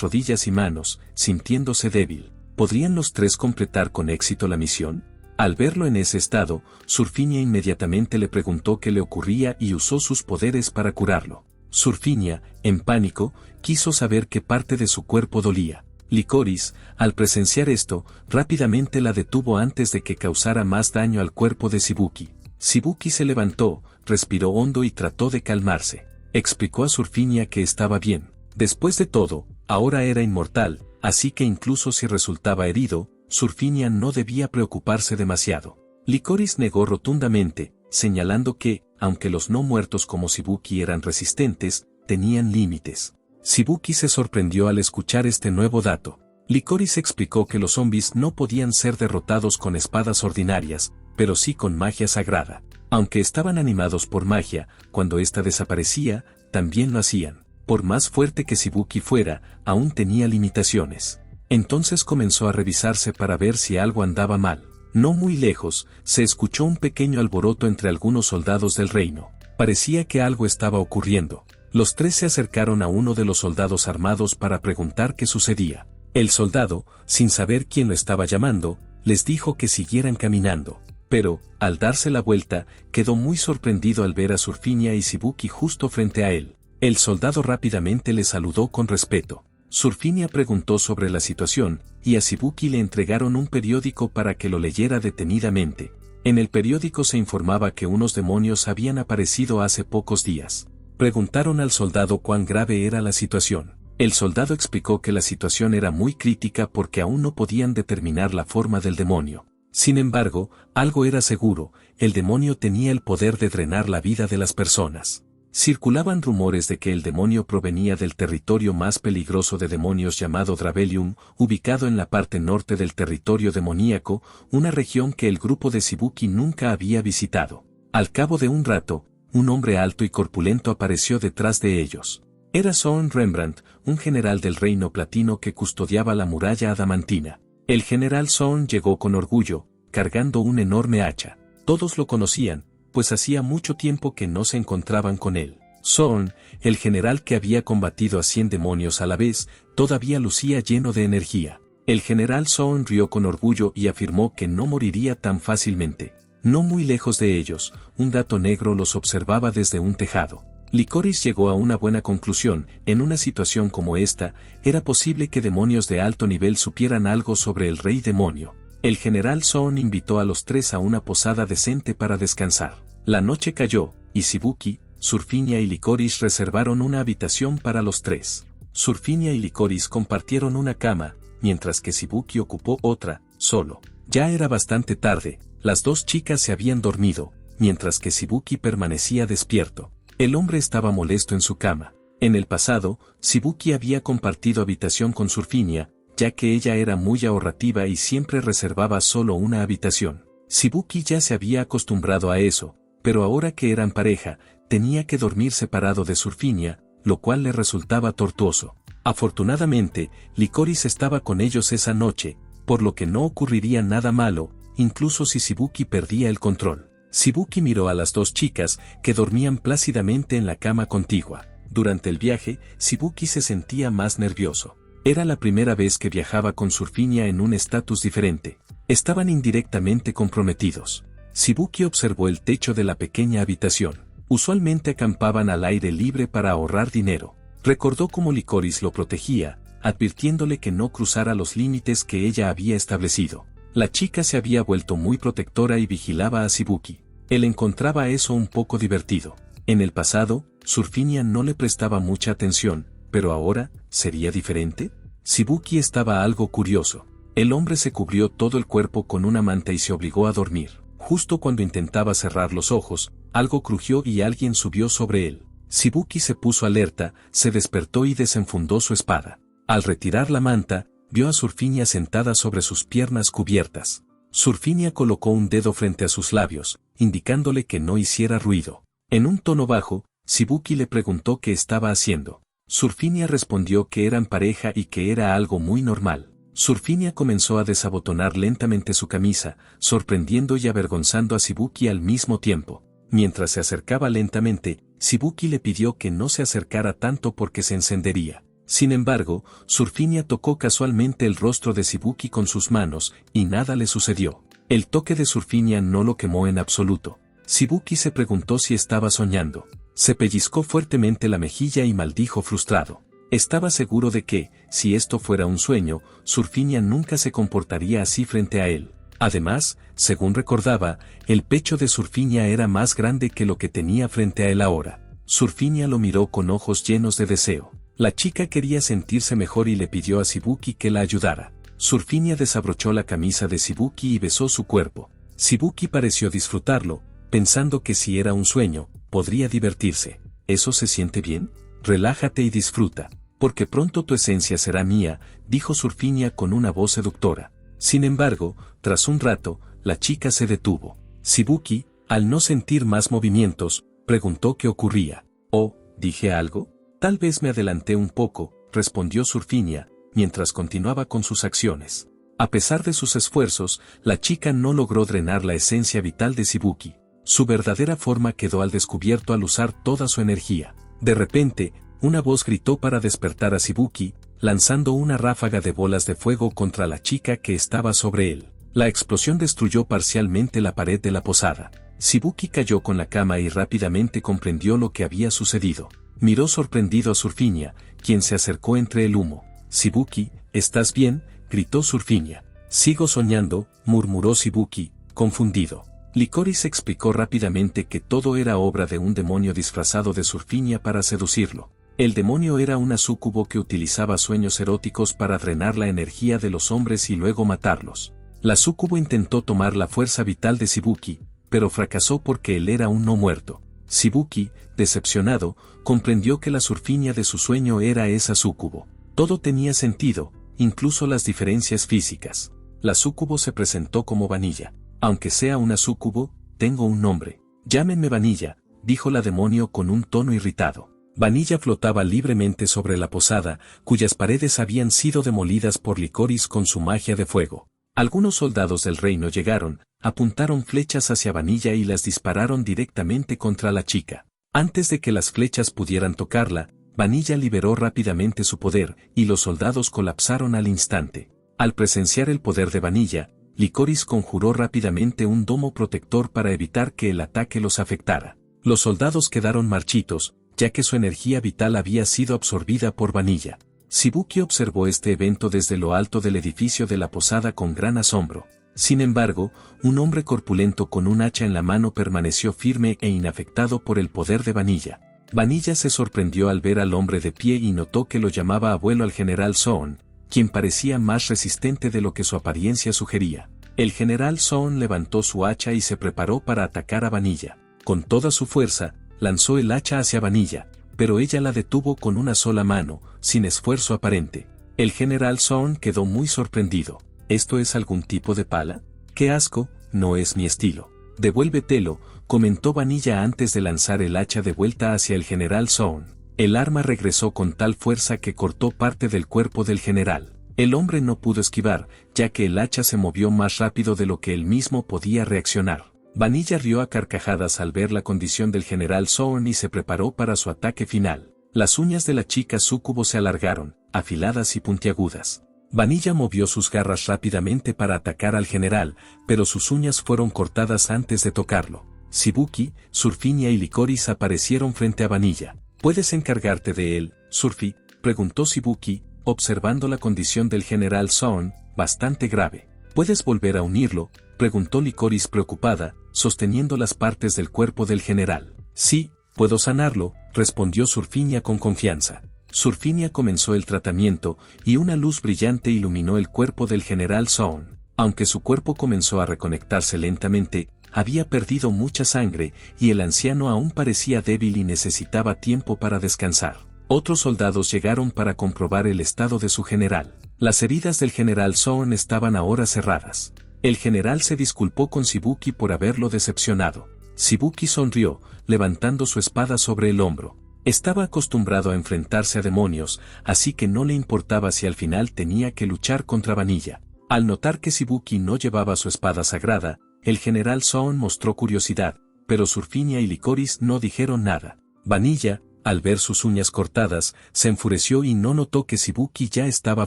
S1: rodillas y manos, sintiéndose débil. ¿Podrían los tres completar con éxito la misión? Al verlo en ese estado, Surfinia inmediatamente le preguntó qué le ocurría y usó sus poderes para curarlo. Surfinia, en pánico, quiso saber qué parte de su cuerpo dolía. Licorice, al presenciar esto, rápidamente la detuvo antes de que causara más daño al cuerpo de Shibuki. Shibuki se levantó, respiró hondo y trató de calmarse. Explicó a Surfinia que estaba bien. Después de todo, ahora era inmortal, así que incluso si resultaba herido, Surfinia no debía preocuparse demasiado. Licorice negó rotundamente, señalando que, aunque los no muertos como Shibuki eran resistentes, tenían límites. Shibuki se sorprendió al escuchar este nuevo dato. Licorice explicó que los zombies no podían ser derrotados con espadas ordinarias, pero sí con magia sagrada. Aunque estaban animados por magia, cuando ésta desaparecía, también lo hacían. Por más fuerte que Shibuki fuera, aún tenía limitaciones. Entonces comenzó a revisarse para ver si algo andaba mal. No muy lejos, se escuchó un pequeño alboroto entre algunos soldados del reino. Parecía que algo estaba ocurriendo. Los tres se acercaron a uno de los soldados armados para preguntar qué sucedía. El soldado, sin saber quién lo estaba llamando, les dijo que siguieran caminando. Pero, al darse la vuelta, quedó muy sorprendido al ver a Surfinia y Shibuki justo frente a él. El soldado rápidamente le saludó con respeto. Surfinia preguntó sobre la situación, y a Shibuki le entregaron un periódico para que lo leyera detenidamente. En el periódico se informaba que unos demonios habían aparecido hace pocos días. Preguntaron al soldado cuán grave era la situación. El soldado explicó que la situación era muy crítica porque aún no podían determinar la forma del demonio. Sin embargo, algo era seguro, el demonio tenía el poder de drenar la vida de las personas. Circulaban rumores de que el demonio provenía del territorio más peligroso de demonios llamado Dravelium, ubicado en la parte norte del territorio demoníaco, una región que el grupo de Shibuki nunca había visitado. Al cabo de un rato, un hombre alto y corpulento apareció detrás de ellos. Era Soren Rembrandt, un general del Reino Platino que custodiaba la muralla adamantina. El general Soren llegó con orgullo, cargando un enorme hacha. Todos lo conocían, pues hacía mucho tiempo que no se encontraban con él. Soren, el general que había combatido a 100 demonios a la vez, todavía lucía lleno de energía. El general Soren rió con orgullo y afirmó que no moriría tan fácilmente. No muy lejos de ellos, un gato negro los observaba desde un tejado. Licorice llegó a una buena conclusión: en una situación como esta, era posible que demonios de alto nivel supieran algo sobre el rey demonio. El general Soren invitó a los tres a una posada decente para descansar. La noche cayó, y Shibuki, Surfinia y Licorice reservaron una habitación para los tres. Surfinia y Licorice compartieron una cama, mientras que Shibuki ocupó otra, solo. Ya era bastante tarde, las dos chicas se habían dormido, mientras que Shibuki permanecía despierto. El hombre estaba molesto en su cama. En el pasado, Shibuki había compartido habitación con Surfinia, ya que ella era muy ahorrativa y siempre reservaba solo una habitación. Shibuki ya se había acostumbrado a eso, pero ahora que eran pareja, tenía que dormir separado de Surfinia, lo cual le resultaba tortuoso. Afortunadamente, Licorice estaba con ellos esa noche, por lo que no ocurriría nada malo, incluso si Shibuki perdía el control. Shibuki miró a las dos chicas, que dormían plácidamente en la cama contigua. Durante el viaje, Shibuki se sentía más nervioso. Era la primera vez que viajaba con Surfinia en un estatus diferente. Estaban indirectamente comprometidos. Shibuki observó el techo de la pequeña habitación. Usualmente acampaban al aire libre para ahorrar dinero. Recordó cómo Licorice lo protegía, advirtiéndole que no cruzara los límites que ella había establecido. La chica se había vuelto muy protectora y vigilaba a Shibuki. Él encontraba eso un poco divertido. En el pasado, Surfinia no le prestaba mucha atención, pero ahora, ¿sería diferente? Shibuki estaba algo curioso. El hombre se cubrió todo el cuerpo con una manta y se obligó a dormir. Justo cuando intentaba cerrar los ojos, algo crujió y alguien subió sobre él. Shibuki se puso alerta, se despertó y desenfundó su espada. Al retirar la manta, vio a Surfinia sentada sobre sus piernas cubiertas. Surfinia colocó un dedo frente a sus labios, indicándole que no hiciera ruido. En un tono bajo, Shibuki le preguntó qué estaba haciendo. Surfinia respondió que eran pareja y que era algo muy normal. Surfinia comenzó a desabotonar lentamente su camisa, sorprendiendo y avergonzando a Shibuki al mismo tiempo. Mientras se acercaba lentamente, Shibuki le pidió que no se acercara tanto porque se encendería. Sin embargo, Surfinia tocó casualmente el rostro de Shibuki con sus manos, y nada le sucedió. El toque de Surfinia no lo quemó en absoluto. Shibuki se preguntó si estaba soñando. Se pellizcó fuertemente la mejilla y maldijo frustrado. Estaba seguro de que, si esto fuera un sueño, Surfinia nunca se comportaría así frente a él. Además, según recordaba, el pecho de Surfinia era más grande que lo que tenía frente a él ahora. Surfinia lo miró con ojos llenos de deseo. La chica quería sentirse mejor y le pidió a Shibuki que la ayudara. Surfinia desabrochó la camisa de Shibuki y besó su cuerpo. Shibuki pareció disfrutarlo, pensando que si era un sueño, podría divertirse. ¿Eso se siente bien? Relájate y disfruta, porque pronto tu esencia será mía, dijo Surfinia con una voz seductora. Sin embargo, tras un rato, la chica se detuvo. Shibuki, al no sentir más movimientos, preguntó qué ocurría. «Oh, ¿dije algo? Tal vez me adelanté un poco», respondió Surfinia, mientras continuaba con sus acciones. A pesar de sus esfuerzos, la chica no logró drenar la esencia vital de Shibuki. Su verdadera forma quedó al descubierto al usar toda su energía. De repente, una voz gritó para despertar a Shibuki, lanzando una ráfaga de bolas de fuego contra la chica que estaba sobre él. La explosión destruyó parcialmente la pared de la posada. Shibuki cayó con la cama y rápidamente comprendió lo que había sucedido. Miró sorprendido a Surfinia, quien se acercó entre el humo. «Shibuki, ¿estás bien?», gritó Surfinia. «Sigo soñando», murmuró Shibuki, confundido. Licorice explicó rápidamente que todo era obra de un demonio disfrazado de Surfinia para seducirlo. El demonio era una súcubo que utilizaba sueños eróticos para drenar la energía de los hombres y luego matarlos. La súcubo intentó tomar la fuerza vital de Shibuki, pero fracasó porque él era un no muerto. Shibuki, decepcionado, comprendió que la Surfinia de su sueño era esa súcubo. Todo tenía sentido, incluso las diferencias físicas. La súcubo se presentó como Vanilla. «Aunque sea una súcubo, tengo un nombre. Llámenme Vanilla», dijo la demonio con un tono irritado. Vanilla flotaba libremente sobre la posada, cuyas paredes habían sido demolidas por Licorice con su magia de fuego. Algunos soldados del reino llegaron, apuntaron flechas hacia Vanilla y las dispararon directamente contra la chica. Antes de que las flechas pudieran tocarla, Vanilla liberó rápidamente su poder, y los soldados colapsaron al instante. Al presenciar el poder de Vanilla, Licorice conjuró rápidamente un domo protector para evitar que el ataque los afectara. Los soldados quedaron marchitos, ya que su energía vital había sido absorbida por Vanilla. Shibuki observó este evento desde lo alto del edificio de la posada con gran asombro. Sin embargo, un hombre corpulento con un hacha en la mano permaneció firme e inafectado por el poder de Vanilla. Vanilla se sorprendió al ver al hombre de pie y notó que lo llamaba abuelo al general Zoon, quien parecía más resistente de lo que su apariencia sugería. El general Zoon levantó su hacha y se preparó para atacar a Vanilla. Con toda su fuerza, lanzó el hacha hacia Vanilla, pero ella la detuvo con una sola mano, sin esfuerzo aparente. El general Zoon quedó muy sorprendido. ¿Esto es algún tipo de pala? ¡Qué asco! No es mi estilo. Devuélvetelo, comentó Vanilla antes de lanzar el hacha de vuelta hacia el general Zoon. El arma regresó con tal fuerza que cortó parte del cuerpo del general. El hombre no pudo esquivar, ya que el hacha se movió más rápido de lo que él mismo podía reaccionar. Vanilla rió a carcajadas al ver la condición del general Zoon y se preparó para su ataque final. Las uñas de la chica súcubo se alargaron, afiladas y puntiagudas. Vanilla movió sus garras rápidamente para atacar al general, pero sus uñas fueron cortadas antes de tocarlo. Shibuki, Surfinia y Licorice aparecieron frente a Vanilla. ¿Puedes encargarte de él, Surfi?, preguntó Shibuki, observando la condición del general Zoon, bastante grave. ¿Puedes volver a unirlo?, preguntó Licorice preocupada, sosteniendo las partes del cuerpo del general. Sí, puedo sanarlo, respondió Surfinia con confianza. Surfinia comenzó el tratamiento, y una luz brillante iluminó el cuerpo del general Zoon. Aunque su cuerpo comenzó a reconectarse lentamente, había perdido mucha sangre, y el anciano aún parecía débil y necesitaba tiempo para descansar. Otros soldados llegaron para comprobar el estado de su general. Las heridas del general Zoon estaban ahora cerradas. El general se disculpó con Shibuki por haberlo decepcionado. Shibuki sonrió, levantando su espada sobre el hombro. Estaba acostumbrado a enfrentarse a demonios, así que no le importaba si al final tenía que luchar contra Vanilla. Al notar que Shibuki no llevaba su espada sagrada, el general Zoon mostró curiosidad, pero Surfinia y Licorice no dijeron nada. Vanilla, al ver sus uñas cortadas, se enfureció y no notó que Shibuki ya estaba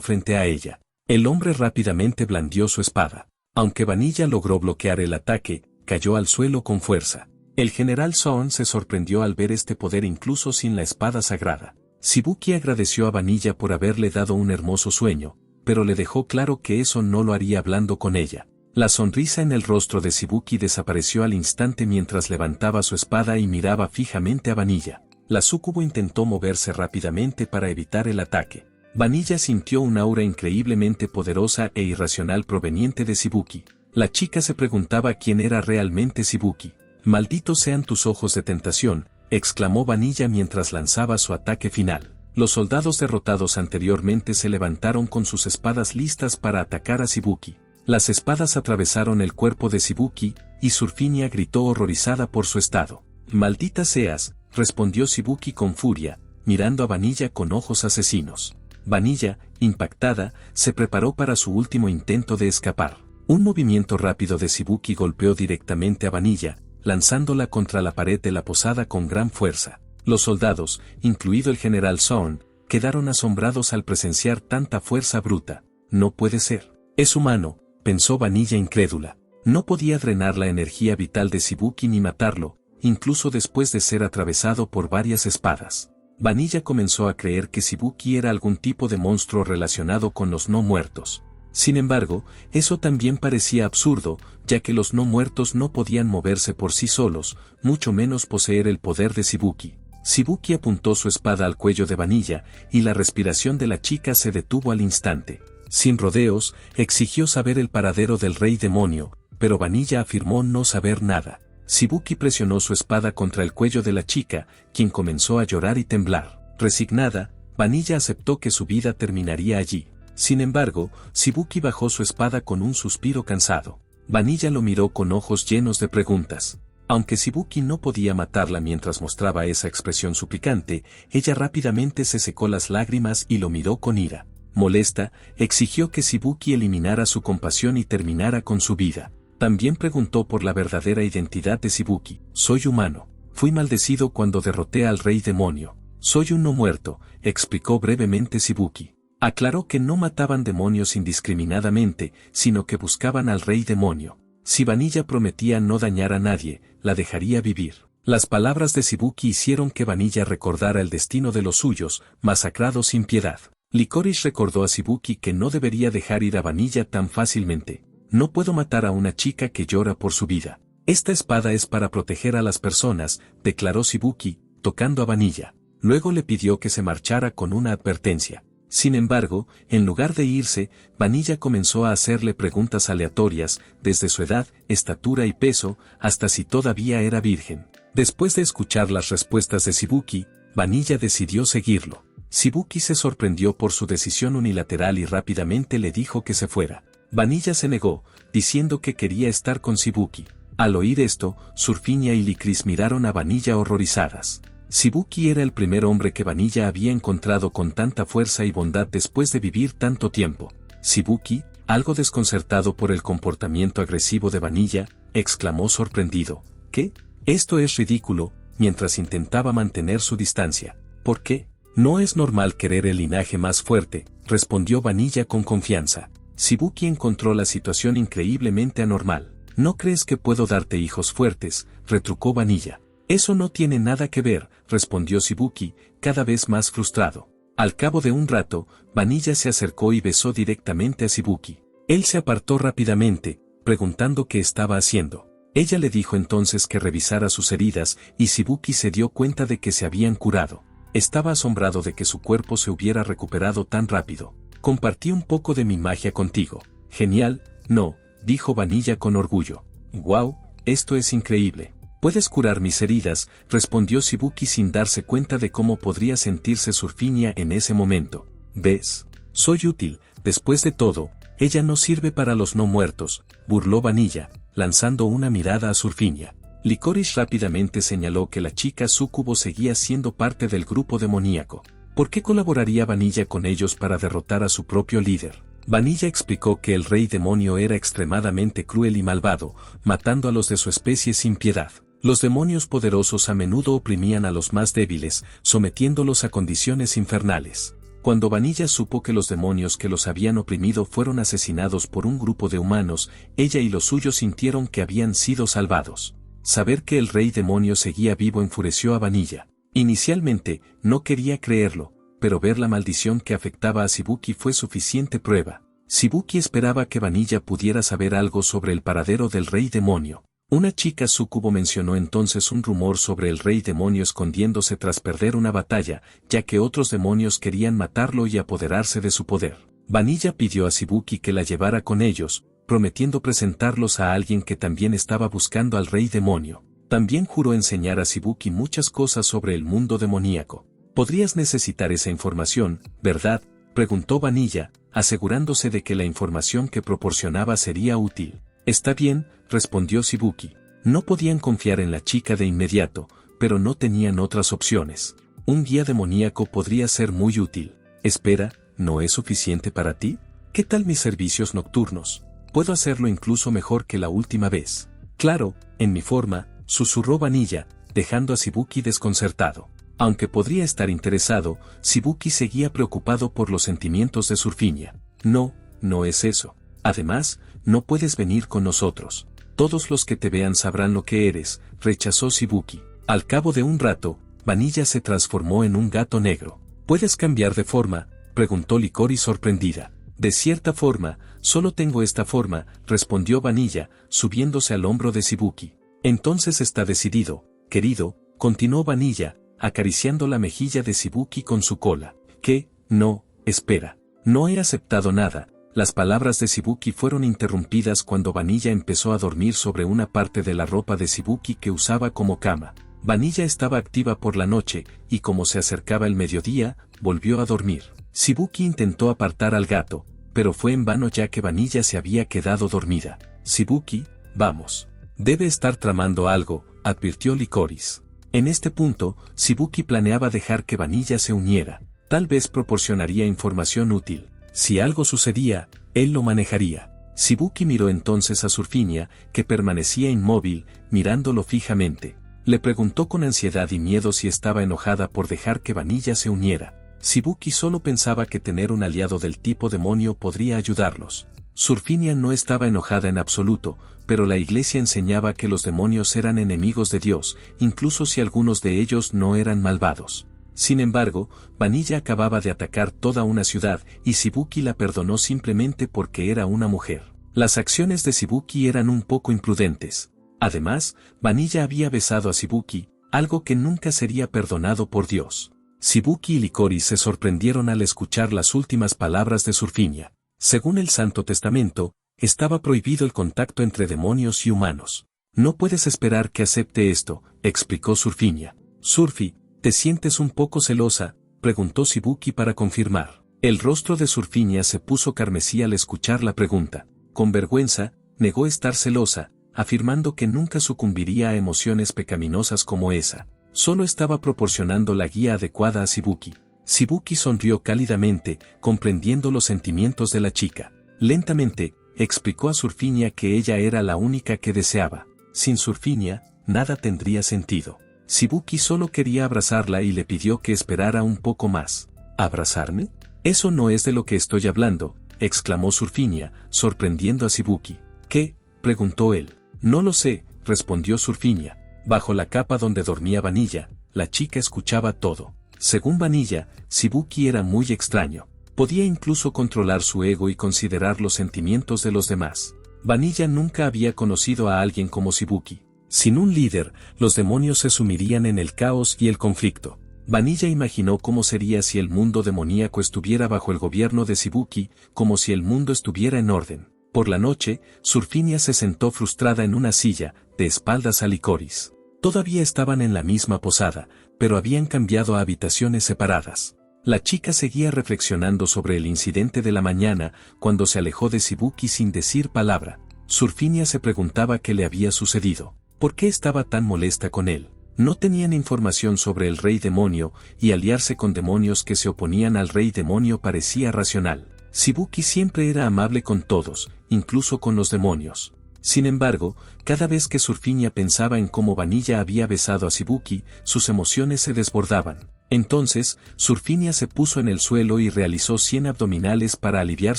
S1: frente a ella. El hombre rápidamente blandió su espada. Aunque Vanilla logró bloquear el ataque, cayó al suelo con fuerza. El general Zoon se sorprendió al ver este poder incluso sin la espada sagrada. Shibuki agradeció a Vanilla por haberle dado un hermoso sueño, pero le dejó claro que eso no lo haría hablando con ella. La sonrisa en el rostro de Shibuki desapareció al instante mientras levantaba su espada y miraba fijamente a Vanilla. La súcubo intentó moverse rápidamente para evitar el ataque. Vanilla sintió un aura increíblemente poderosa e irracional proveniente de Shibuki. La chica se preguntaba quién era realmente Shibuki. «Malditos sean tus ojos de tentación», exclamó Vanilla mientras lanzaba su ataque final. Los soldados derrotados anteriormente se levantaron con sus espadas listas para atacar a Shibuki. Las espadas atravesaron el cuerpo de Shibuki, y Surfinia gritó horrorizada por su estado. «Maldita seas», respondió Shibuki con furia, mirando a Vanilla con ojos asesinos. Vanilla, impactada, se preparó para su último intento de escapar. Un movimiento rápido de Shibuki golpeó directamente a Vanilla, lanzándola contra la pared de la posada con gran fuerza. Los soldados, incluido el general Zoon, quedaron asombrados al presenciar tanta fuerza bruta. «No puede ser. Es humano», pensó Vanilla incrédula. No podía drenar la energía vital de Shibuki ni matarlo, incluso después de ser atravesado por varias espadas. Vanilla comenzó a creer que Shibuki era algún tipo de monstruo relacionado con los no muertos. Sin embargo, eso también parecía absurdo, ya que los no muertos no podían moverse por sí solos, mucho menos poseer el poder de Shibuki. Shibuki apuntó su espada al cuello de Vanilla, y la respiración de la chica se detuvo al instante. Sin rodeos, exigió saber el paradero del rey demonio, pero Vanilla afirmó no saber nada. Shibuki presionó su espada contra el cuello de la chica, quien comenzó a llorar y temblar. Resignada, Vanilla aceptó que su vida terminaría allí. Sin embargo, Shibuki bajó su espada con un suspiro cansado. Vanilla lo miró con ojos llenos de preguntas. Aunque Shibuki no podía matarla mientras mostraba esa expresión suplicante, ella rápidamente se secó las lágrimas y lo miró con ira. Molesta, exigió que Shibuki eliminara su compasión y terminara con su vida. También preguntó por la verdadera identidad de Shibuki. «Soy humano. Fui maldecido cuando derroté al rey demonio. Soy un no muerto», explicó brevemente Shibuki. Aclaró que no mataban demonios indiscriminadamente, sino que buscaban al rey demonio. Si Vanilla prometía no dañar a nadie, la dejaría vivir. Las palabras de Shibuki hicieron que Vanilla recordara el destino de los suyos, masacrados sin piedad. Licorice recordó a Shibuki que no debería dejar ir a Vanilla tan fácilmente. «No puedo matar a una chica que llora por su vida. Esta espada es para proteger a las personas», declaró Shibuki, tocando a Vanilla. Luego le pidió que se marchara con una advertencia. Sin embargo, en lugar de irse, Vanilla comenzó a hacerle preguntas aleatorias, desde su edad, estatura y peso, hasta si todavía era virgen. Después de escuchar las respuestas de Shibuki, Vanilla decidió seguirlo. Shibuki se sorprendió por su decisión unilateral y rápidamente le dijo que se fuera. Vanilla se negó, diciendo que quería estar con Shibuki. Al oír esto, Surfinia y Licorice miraron a Vanilla horrorizadas. Shibuki era el primer hombre que Vanilla había encontrado con tanta fuerza y bondad después de vivir tanto tiempo. Shibuki, algo desconcertado por el comportamiento agresivo de Vanilla, exclamó sorprendido. «¿Qué? Esto es ridículo», mientras intentaba mantener su distancia. «¿Por qué? No es normal querer el linaje más fuerte», respondió Vanilla con confianza. Shibuki encontró la situación increíblemente anormal. «¿No crees que puedo darte hijos fuertes?», retrucó Vanilla. «Eso no tiene nada que ver», respondió Shibuki, cada vez más frustrado. Al cabo de un rato, Vanilla se acercó y besó directamente a Shibuki. Él se apartó rápidamente, preguntando qué estaba haciendo. Ella le dijo entonces que revisara sus heridas, y Shibuki se dio cuenta de que se habían curado. Estaba asombrado de que su cuerpo se hubiera recuperado tan rápido. «Compartí un poco de mi magia contigo». «Genial, no», dijo Vanilla con orgullo. «Wow, esto es increíble». «Puedes curar mis heridas», respondió Shibuki sin darse cuenta de cómo podría sentirse Surfinia en ese momento. «¿Ves? Soy útil, después de todo, ella no sirve para los no muertos», burló Vanilla, lanzando una mirada a Surfinia. Licorice rápidamente señaló que la chica súcubo seguía siendo parte del grupo demoníaco. ¿Por qué colaboraría Vanilla con ellos para derrotar a su propio líder? Vanilla explicó que el rey demonio era extremadamente cruel y malvado, matando a los de su especie sin piedad. Los demonios poderosos a menudo oprimían a los más débiles, sometiéndolos a condiciones infernales. Cuando Vanilla supo que los demonios que los habían oprimido fueron asesinados por un grupo de humanos, ella y los suyos sintieron que habían sido salvados. Saber que el rey demonio seguía vivo enfureció a Vanilla. Inicialmente, no quería creerlo, pero ver la maldición que afectaba a Shibuki fue suficiente prueba. Shibuki esperaba que Vanilla pudiera saber algo sobre el paradero del rey demonio. Una chica súcubo mencionó entonces un rumor sobre el rey demonio escondiéndose tras perder una batalla, ya que otros demonios querían matarlo y apoderarse de su poder. Vanilla pidió a Shibuki que la llevara con ellos, prometiendo presentarlos a alguien que también estaba buscando al rey demonio. También juró enseñar a Shibuki muchas cosas sobre el mundo demoníaco. «Podrías necesitar esa información, ¿verdad?», preguntó Vanilla, asegurándose de que la información que proporcionaba sería útil. «Está bien», respondió Shibuki. No podían confiar en la chica de inmediato, pero no tenían otras opciones. Un guía demoníaco podría ser muy útil. «Espera, ¿no es suficiente para ti? ¿Qué tal mis servicios nocturnos? Puedo hacerlo incluso mejor que la última vez». «Claro, en mi forma», susurró Vanilla, dejando a Shibuki desconcertado. Aunque podría estar interesado, Shibuki seguía preocupado por los sentimientos de Surfinia. «No, no es eso. Además, no puedes venir con nosotros. Todos los que te vean sabrán lo que eres», rechazó Shibuki. Al cabo de un rato, Vanilla se transformó en un gato negro. «¿Puedes cambiar de forma?», preguntó Licorice sorprendida. «De cierta forma, solo tengo esta forma», respondió Vanilla, subiéndose al hombro de Shibuki. «Entonces está decidido, querido», continuó Vanilla, acariciando la mejilla de Shibuki con su cola. «¿Qué? No, espera. No he aceptado nada». Las palabras de Shibuki fueron interrumpidas cuando Vanilla empezó a dormir sobre una parte de la ropa de Shibuki que usaba como cama. Vanilla estaba activa por la noche, y como se acercaba el mediodía, volvió a dormir. Shibuki intentó apartar al gato, pero fue en vano ya que Vanilla se había quedado dormida. «Shibuki, vamos. Debe estar tramando algo», advirtió Licorice. En este punto, Shibuki planeaba dejar que Vanilla se uniera. Tal vez proporcionaría información útil. Si algo sucedía, él lo manejaría. Shibuki miró entonces a Surfinia, que permanecía inmóvil, mirándolo fijamente. Le preguntó con ansiedad y miedo si estaba enojada por dejar que Vanilla se uniera. Shibuki solo pensaba que tener un aliado del tipo demonio podría ayudarlos. Surfinia no estaba enojada en absoluto, pero la iglesia enseñaba que los demonios eran enemigos de Dios, incluso si algunos de ellos no eran malvados. Sin embargo, Vanilla acababa de atacar toda una ciudad y Shibuki la perdonó simplemente porque era una mujer. Las acciones de Shibuki eran un poco imprudentes. Además, Vanilla había besado a Shibuki, algo que nunca sería perdonado por Dios. Shibuki y Licorice se sorprendieron al escuchar las últimas palabras de Surfinia. Según el Santo Testamento, estaba prohibido el contacto entre demonios y humanos. «No puedes esperar que acepte esto», explicó Surfinia. «Surfi, ¿te sientes un poco celosa?», preguntó Shibuki para confirmar. El rostro de Surfinia se puso carmesí al escuchar la pregunta. Con vergüenza, negó estar celosa, afirmando que nunca sucumbiría a emociones pecaminosas como esa. Solo estaba proporcionando la guía adecuada a Shibuki. Shibuki sonrió cálidamente, comprendiendo los sentimientos de la chica. Lentamente, explicó a Surfinia que ella era la única que deseaba. Sin Surfinia, nada tendría sentido. Shibuki solo quería abrazarla y le pidió que esperara un poco más. «¿Abrazarme? Eso no es de lo que estoy hablando», exclamó Surfinia, sorprendiendo a Shibuki. «¿Qué?», preguntó él. «No lo sé», respondió Surfinia. Bajo la capa donde dormía Vanilla, la chica escuchaba todo. Según Vanilla, Shibuki era muy extraño. Podía incluso controlar su ego y considerar los sentimientos de los demás. Vanilla nunca había conocido a alguien como Shibuki. Sin un líder, los demonios se sumirían en el caos y el conflicto. Vanilla imaginó cómo sería si el mundo demoníaco estuviera bajo el gobierno de Shibuki, como si el mundo estuviera en orden. Por la noche, Surfinia se sentó frustrada en una silla, de espaldas a Licorice. Todavía estaban en la misma posada, pero habían cambiado a habitaciones separadas. La chica seguía reflexionando sobre el incidente de la mañana, cuando se alejó de Shibuki sin decir palabra. Surfinia se preguntaba qué le había sucedido. ¿Por qué estaba tan molesta con él? No tenían información sobre el rey demonio, y aliarse con demonios que se oponían al rey demonio parecía racional. Shibuki siempre era amable con todos, incluso con los demonios. Sin embargo, cada vez que Surfinia pensaba en cómo Vanilla había besado a Shibuki, sus emociones se desbordaban. Entonces, Surfinia se puso en el suelo y realizó 100 abdominales para aliviar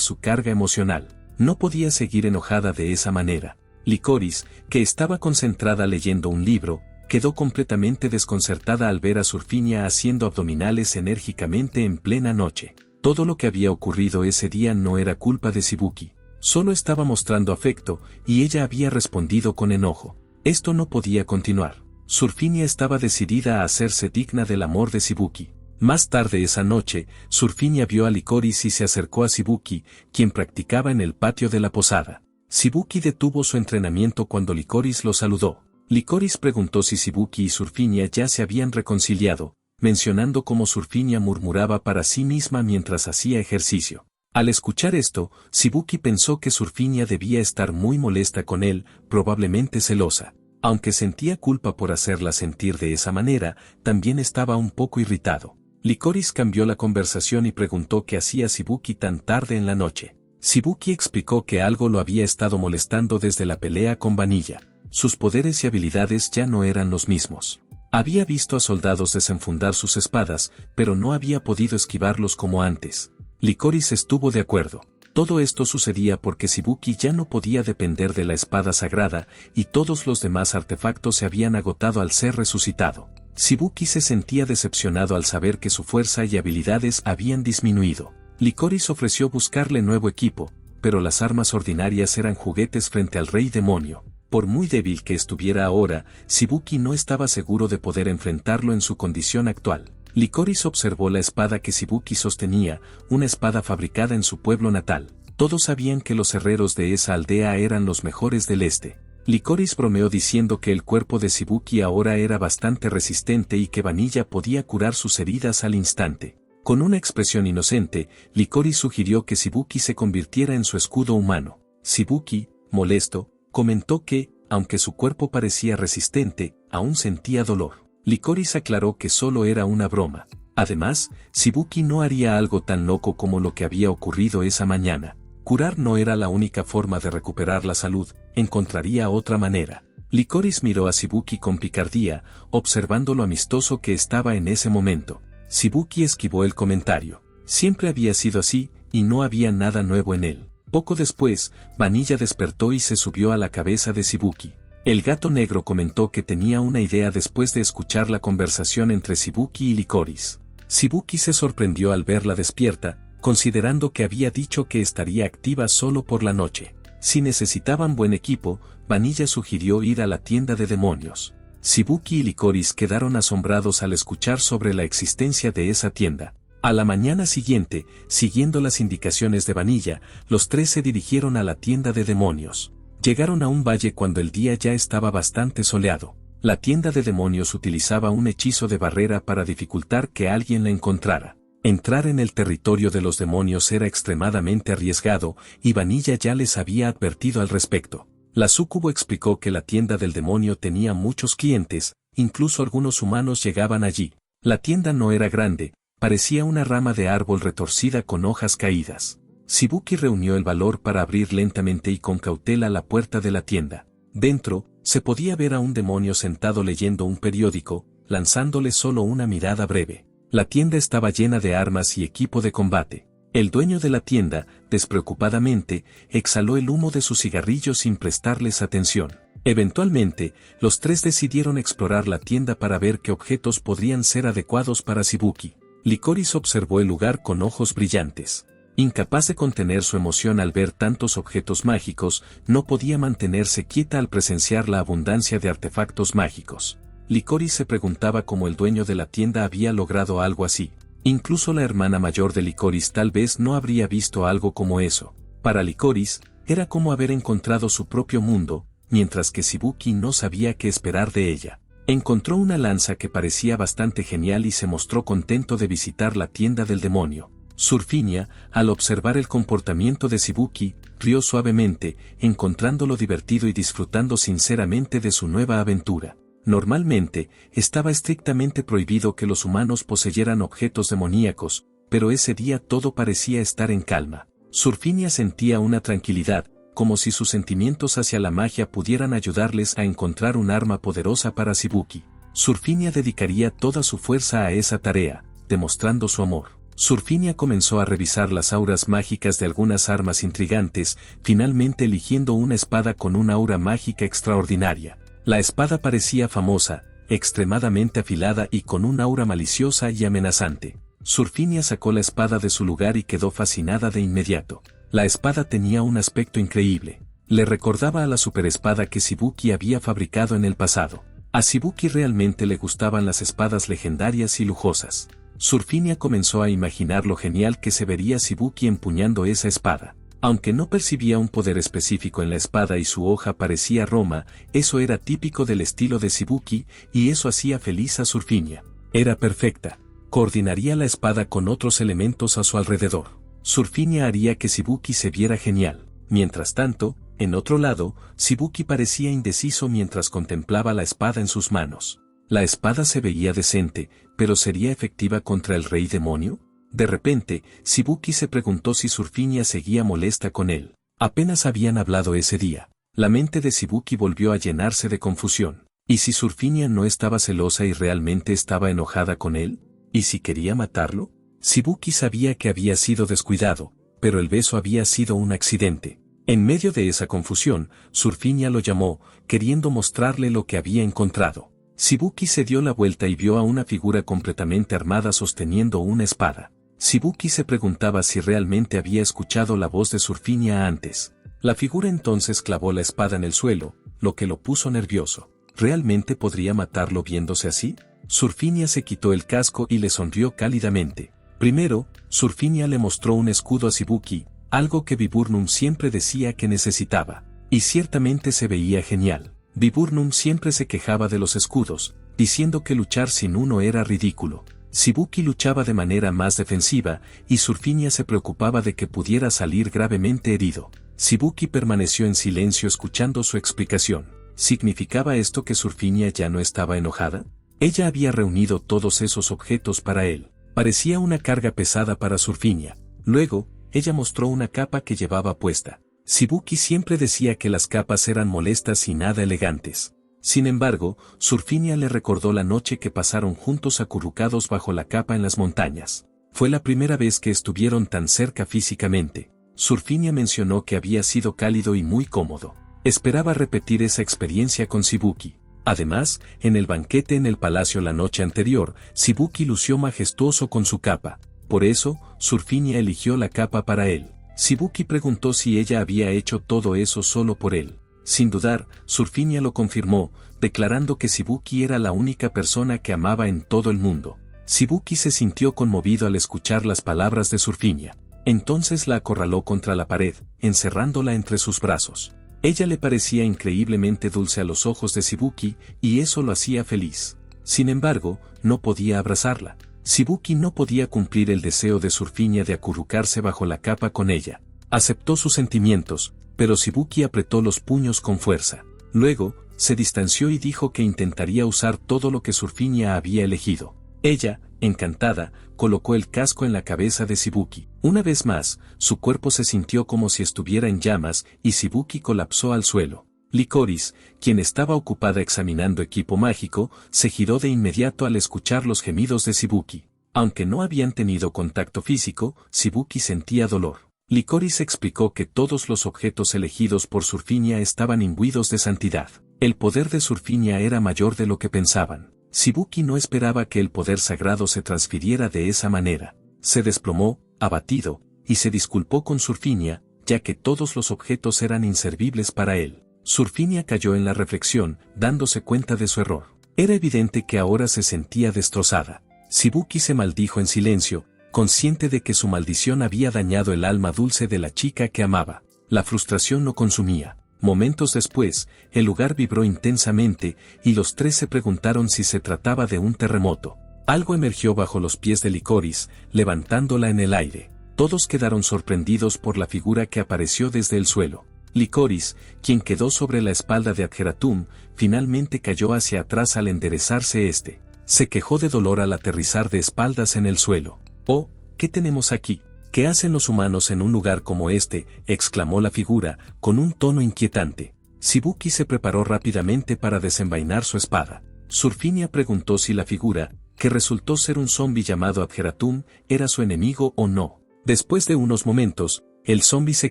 S1: su carga emocional. No podía seguir enojada de esa manera. Licorice, que estaba concentrada leyendo un libro, quedó completamente desconcertada al ver a Surfinia haciendo abdominales enérgicamente en plena noche. Todo lo que había ocurrido ese día no era culpa de Shibuki. Solo estaba mostrando afecto, y ella había respondido con enojo. Esto no podía continuar. Surfinia estaba decidida a hacerse digna del amor de Shibuki. Más tarde esa noche, Surfinia vio a Licorice y se acercó a Shibuki, quien practicaba en el patio de la posada. Shibuki detuvo su entrenamiento cuando Licorice lo saludó. Licorice preguntó si Shibuki y Surfinia ya se habían reconciliado, mencionando cómo Surfinia murmuraba para sí misma mientras hacía ejercicio. Al escuchar esto, Shibuki pensó que Surfinia debía estar muy molesta con él, probablemente celosa. Aunque sentía culpa por hacerla sentir de esa manera, también estaba un poco irritado. Licorice cambió la conversación y preguntó qué hacía Shibuki tan tarde en la noche. Shibuki explicó que algo lo había estado molestando desde la pelea con Vanilla. Sus poderes y habilidades ya no eran los mismos. Había visto a soldados desenfundar sus espadas, pero no había podido esquivarlos como antes. Licorice estuvo de acuerdo. Todo esto sucedía porque Shibuki ya no podía depender de la espada sagrada, y todos los demás artefactos se habían agotado al ser resucitado. Shibuki se sentía decepcionado al saber que su fuerza y habilidades habían disminuido. Licorice ofreció buscarle nuevo equipo, pero las armas ordinarias eran juguetes frente al rey demonio. Por muy débil que estuviera ahora, Shibuki no estaba seguro de poder enfrentarlo en su condición actual. Licorice observó la espada que Shibuki sostenía, una espada fabricada en su pueblo natal. Todos sabían que los herreros de esa aldea eran los mejores del este. Licorice bromeó diciendo que el cuerpo de Shibuki ahora era bastante resistente y que Vanilla podía curar sus heridas al instante. Con una expresión inocente, Licorice sugirió que Shibuki se convirtiera en su escudo humano. Shibuki, molesto, comentó que, aunque su cuerpo parecía resistente, aún sentía dolor. Licorice aclaró que solo era una broma. Además, Shibuki no haría algo tan loco como lo que había ocurrido esa mañana. Curar no era la única forma de recuperar la salud, encontraría otra manera. Licorice miró a Shibuki con picardía, observando lo amistoso que estaba en ese momento. Shibuki esquivó el comentario. Siempre había sido así, y no había nada nuevo en él. Poco después, Vanilla despertó y se subió a la cabeza de Shibuki. El gato negro comentó que tenía una idea después de escuchar la conversación entre Shibuki y Licorice. Shibuki se sorprendió al verla despierta, considerando que había dicho que estaría activa solo por la noche. Si necesitaban buen equipo, Vanilla sugirió ir a la tienda de demonios. Shibuki y Licorice quedaron asombrados al escuchar sobre la existencia de esa tienda. A la mañana siguiente, siguiendo las indicaciones de Vanilla, los tres se dirigieron a la tienda de demonios. Llegaron a un valle cuando el día ya estaba bastante soleado. La tienda de demonios utilizaba un hechizo de barrera para dificultar que alguien la encontrara. Entrar en el territorio de los demonios era extremadamente arriesgado, y Vanilla ya les había advertido al respecto. La súcubo explicó que la tienda del demonio tenía muchos clientes, incluso algunos humanos llegaban allí. La tienda no era grande, parecía una rama de árbol retorcida con hojas caídas. Shibuki reunió el valor para abrir lentamente y con cautela la puerta de la tienda. Dentro, se podía ver a un demonio sentado leyendo un periódico, lanzándole solo una mirada breve. La tienda estaba llena de armas y equipo de combate. El dueño de la tienda, despreocupadamente, exhaló el humo de su cigarrillo sin prestarles atención. Eventualmente, los tres decidieron explorar la tienda para ver qué objetos podrían ser adecuados para Shibuki. Licorice observó el lugar con ojos brillantes. Incapaz de contener su emoción al ver tantos objetos mágicos, no podía mantenerse quieta al presenciar la abundancia de artefactos mágicos. Licorice se preguntaba cómo el dueño de la tienda había logrado algo así. Incluso la hermana mayor de Licorice tal vez no habría visto algo como eso. Para Licorice, era como haber encontrado su propio mundo, mientras que Shibuki no sabía qué esperar de ella. Encontró una lanza que parecía bastante genial y se mostró contento de visitar la tienda del demonio. Surfinia, al observar el comportamiento de Shibuki, rió suavemente, encontrándolo divertido y disfrutando sinceramente de su nueva aventura. Normalmente, estaba estrictamente prohibido que los humanos poseyeran objetos demoníacos, pero ese día todo parecía estar en calma. Surfinia sentía una tranquilidad, como si sus sentimientos hacia la magia pudieran ayudarles a encontrar un arma poderosa para Shibuki. Surfinia dedicaría toda su fuerza a esa tarea, demostrando su amor. Surfinia comenzó a revisar las auras mágicas de algunas armas intrigantes, finalmente eligiendo una espada con una aura mágica extraordinaria. La espada parecía famosa, extremadamente afilada y con un aura maliciosa y amenazante. Surfinia sacó la espada de su lugar y quedó fascinada de inmediato. La espada tenía un aspecto increíble. Le recordaba a la superespada que Shibuki había fabricado en el pasado. A Shibuki realmente le gustaban las espadas legendarias y lujosas. Surfinia comenzó a imaginar lo genial que se vería Shibuki empuñando esa espada. Aunque no percibía un poder específico en la espada y su hoja parecía Roma, eso era típico del estilo de Shibuki, y eso hacía feliz a Surfinia. Era perfecta. Coordinaría la espada con otros elementos a su alrededor. Surfinia haría que Shibuki se viera genial. Mientras tanto, en otro lado, Shibuki parecía indeciso mientras contemplaba la espada en sus manos. La espada se veía decente, pero ¿sería efectiva contra el rey demonio? De repente, Shibuki se preguntó si Surfinia seguía molesta con él. Apenas habían hablado ese día. La mente de Shibuki volvió a llenarse de confusión. ¿Y si Surfinia no estaba celosa y realmente estaba enojada con él? ¿Y si quería matarlo? Shibuki sabía que había sido descuidado, pero el beso había sido un accidente. En medio de esa confusión, Surfinia lo llamó, queriendo mostrarle lo que había encontrado. Shibuki se dio la vuelta y vio a una figura completamente armada sosteniendo una espada. Shibuki se preguntaba si realmente había escuchado la voz de Surfinia antes. La figura entonces clavó la espada en el suelo, lo que lo puso nervioso. ¿Realmente podría matarlo viéndose así? Surfinia se quitó el casco y le sonrió cálidamente. Primero, Surfinia le mostró un escudo a Shibuki, algo que Viburnum siempre decía que necesitaba. Y ciertamente se veía genial. Viburnum siempre se quejaba de los escudos, diciendo que luchar sin uno era ridículo. Shibuki luchaba de manera más defensiva, y Surfinia se preocupaba de que pudiera salir gravemente herido. Shibuki permaneció en silencio escuchando su explicación. ¿Significaba esto que Surfinia ya no estaba enojada? Ella había reunido todos esos objetos para él. Parecía una carga pesada para Surfinia. Luego, ella mostró una capa que llevaba puesta. Shibuki siempre decía que las capas eran molestas y nada elegantes. Sin embargo, Surfinia le recordó la noche que pasaron juntos acurrucados bajo la capa en las montañas. Fue la primera vez que estuvieron tan cerca físicamente. Surfinia mencionó que había sido cálido y muy cómodo. Esperaba repetir esa experiencia con Shibuki. Además, en el banquete en el palacio la noche anterior, Shibuki lució majestuoso con su capa. Por eso, Surfinia eligió la capa para él. Shibuki preguntó si ella había hecho todo eso solo por él. Sin dudar, Surfinia lo confirmó, declarando que Shibuki era la única persona que amaba en todo el mundo. Shibuki se sintió conmovido al escuchar las palabras de Surfinia. Entonces la acorraló contra la pared, encerrándola entre sus brazos. Ella le parecía increíblemente dulce a los ojos de Shibuki, y eso lo hacía feliz. Sin embargo, no podía abrazarla. Shibuki no podía cumplir el deseo de Surfinia de acurrucarse bajo la capa con ella. Aceptó sus sentimientos, pero Shibuki apretó los puños con fuerza. Luego, se distanció y dijo que intentaría usar todo lo que Surfinia había elegido. Ella, encantada, colocó el casco en la cabeza de Shibuki. Una vez más, su cuerpo se sintió como si estuviera en llamas y Shibuki colapsó al suelo. Licorice, quien estaba ocupada examinando equipo mágico, se giró de inmediato al escuchar los gemidos de Shibuki. Aunque no habían tenido contacto físico, Shibuki sentía dolor. Licorice explicó que todos los objetos elegidos por Surfinia estaban imbuidos de santidad. El poder de Surfinia era mayor de lo que pensaban. Shibuki no esperaba que el poder sagrado se transfiriera de esa manera. Se desplomó, abatido, y se disculpó con Surfinia, ya que todos los objetos eran inservibles para él. Surfinia cayó en la reflexión, dándose cuenta de su error. Era evidente que ahora se sentía destrozada. Shibuki se maldijo en silencio, consciente de que su maldición había dañado el alma dulce de la chica que amaba. La frustración lo consumía. Momentos después, el lugar vibró intensamente, y los tres se preguntaron si se trataba de un terremoto. Algo emergió bajo los pies de Licorice, levantándola en el aire. Todos quedaron sorprendidos por la figura que apareció desde el suelo. Licoris, quien quedó sobre la espalda de Adjeratum, finalmente cayó hacia atrás al enderezarse este. Se quejó de dolor al aterrizar de espaldas en el suelo. «Oh, ¿qué tenemos aquí? ¿Qué hacen los humanos en un lugar como este?», exclamó la figura, con un tono inquietante. Shibuki se preparó rápidamente para desenvainar su espada. Surfinia preguntó si la figura, que resultó ser un zombi llamado Adjeratum, era su enemigo o no. Después de unos momentos, el zombi se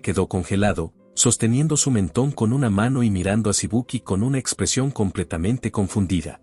S1: quedó congelado, sosteniendo su mentón con una mano y mirando a Shibuki con una expresión completamente confundida.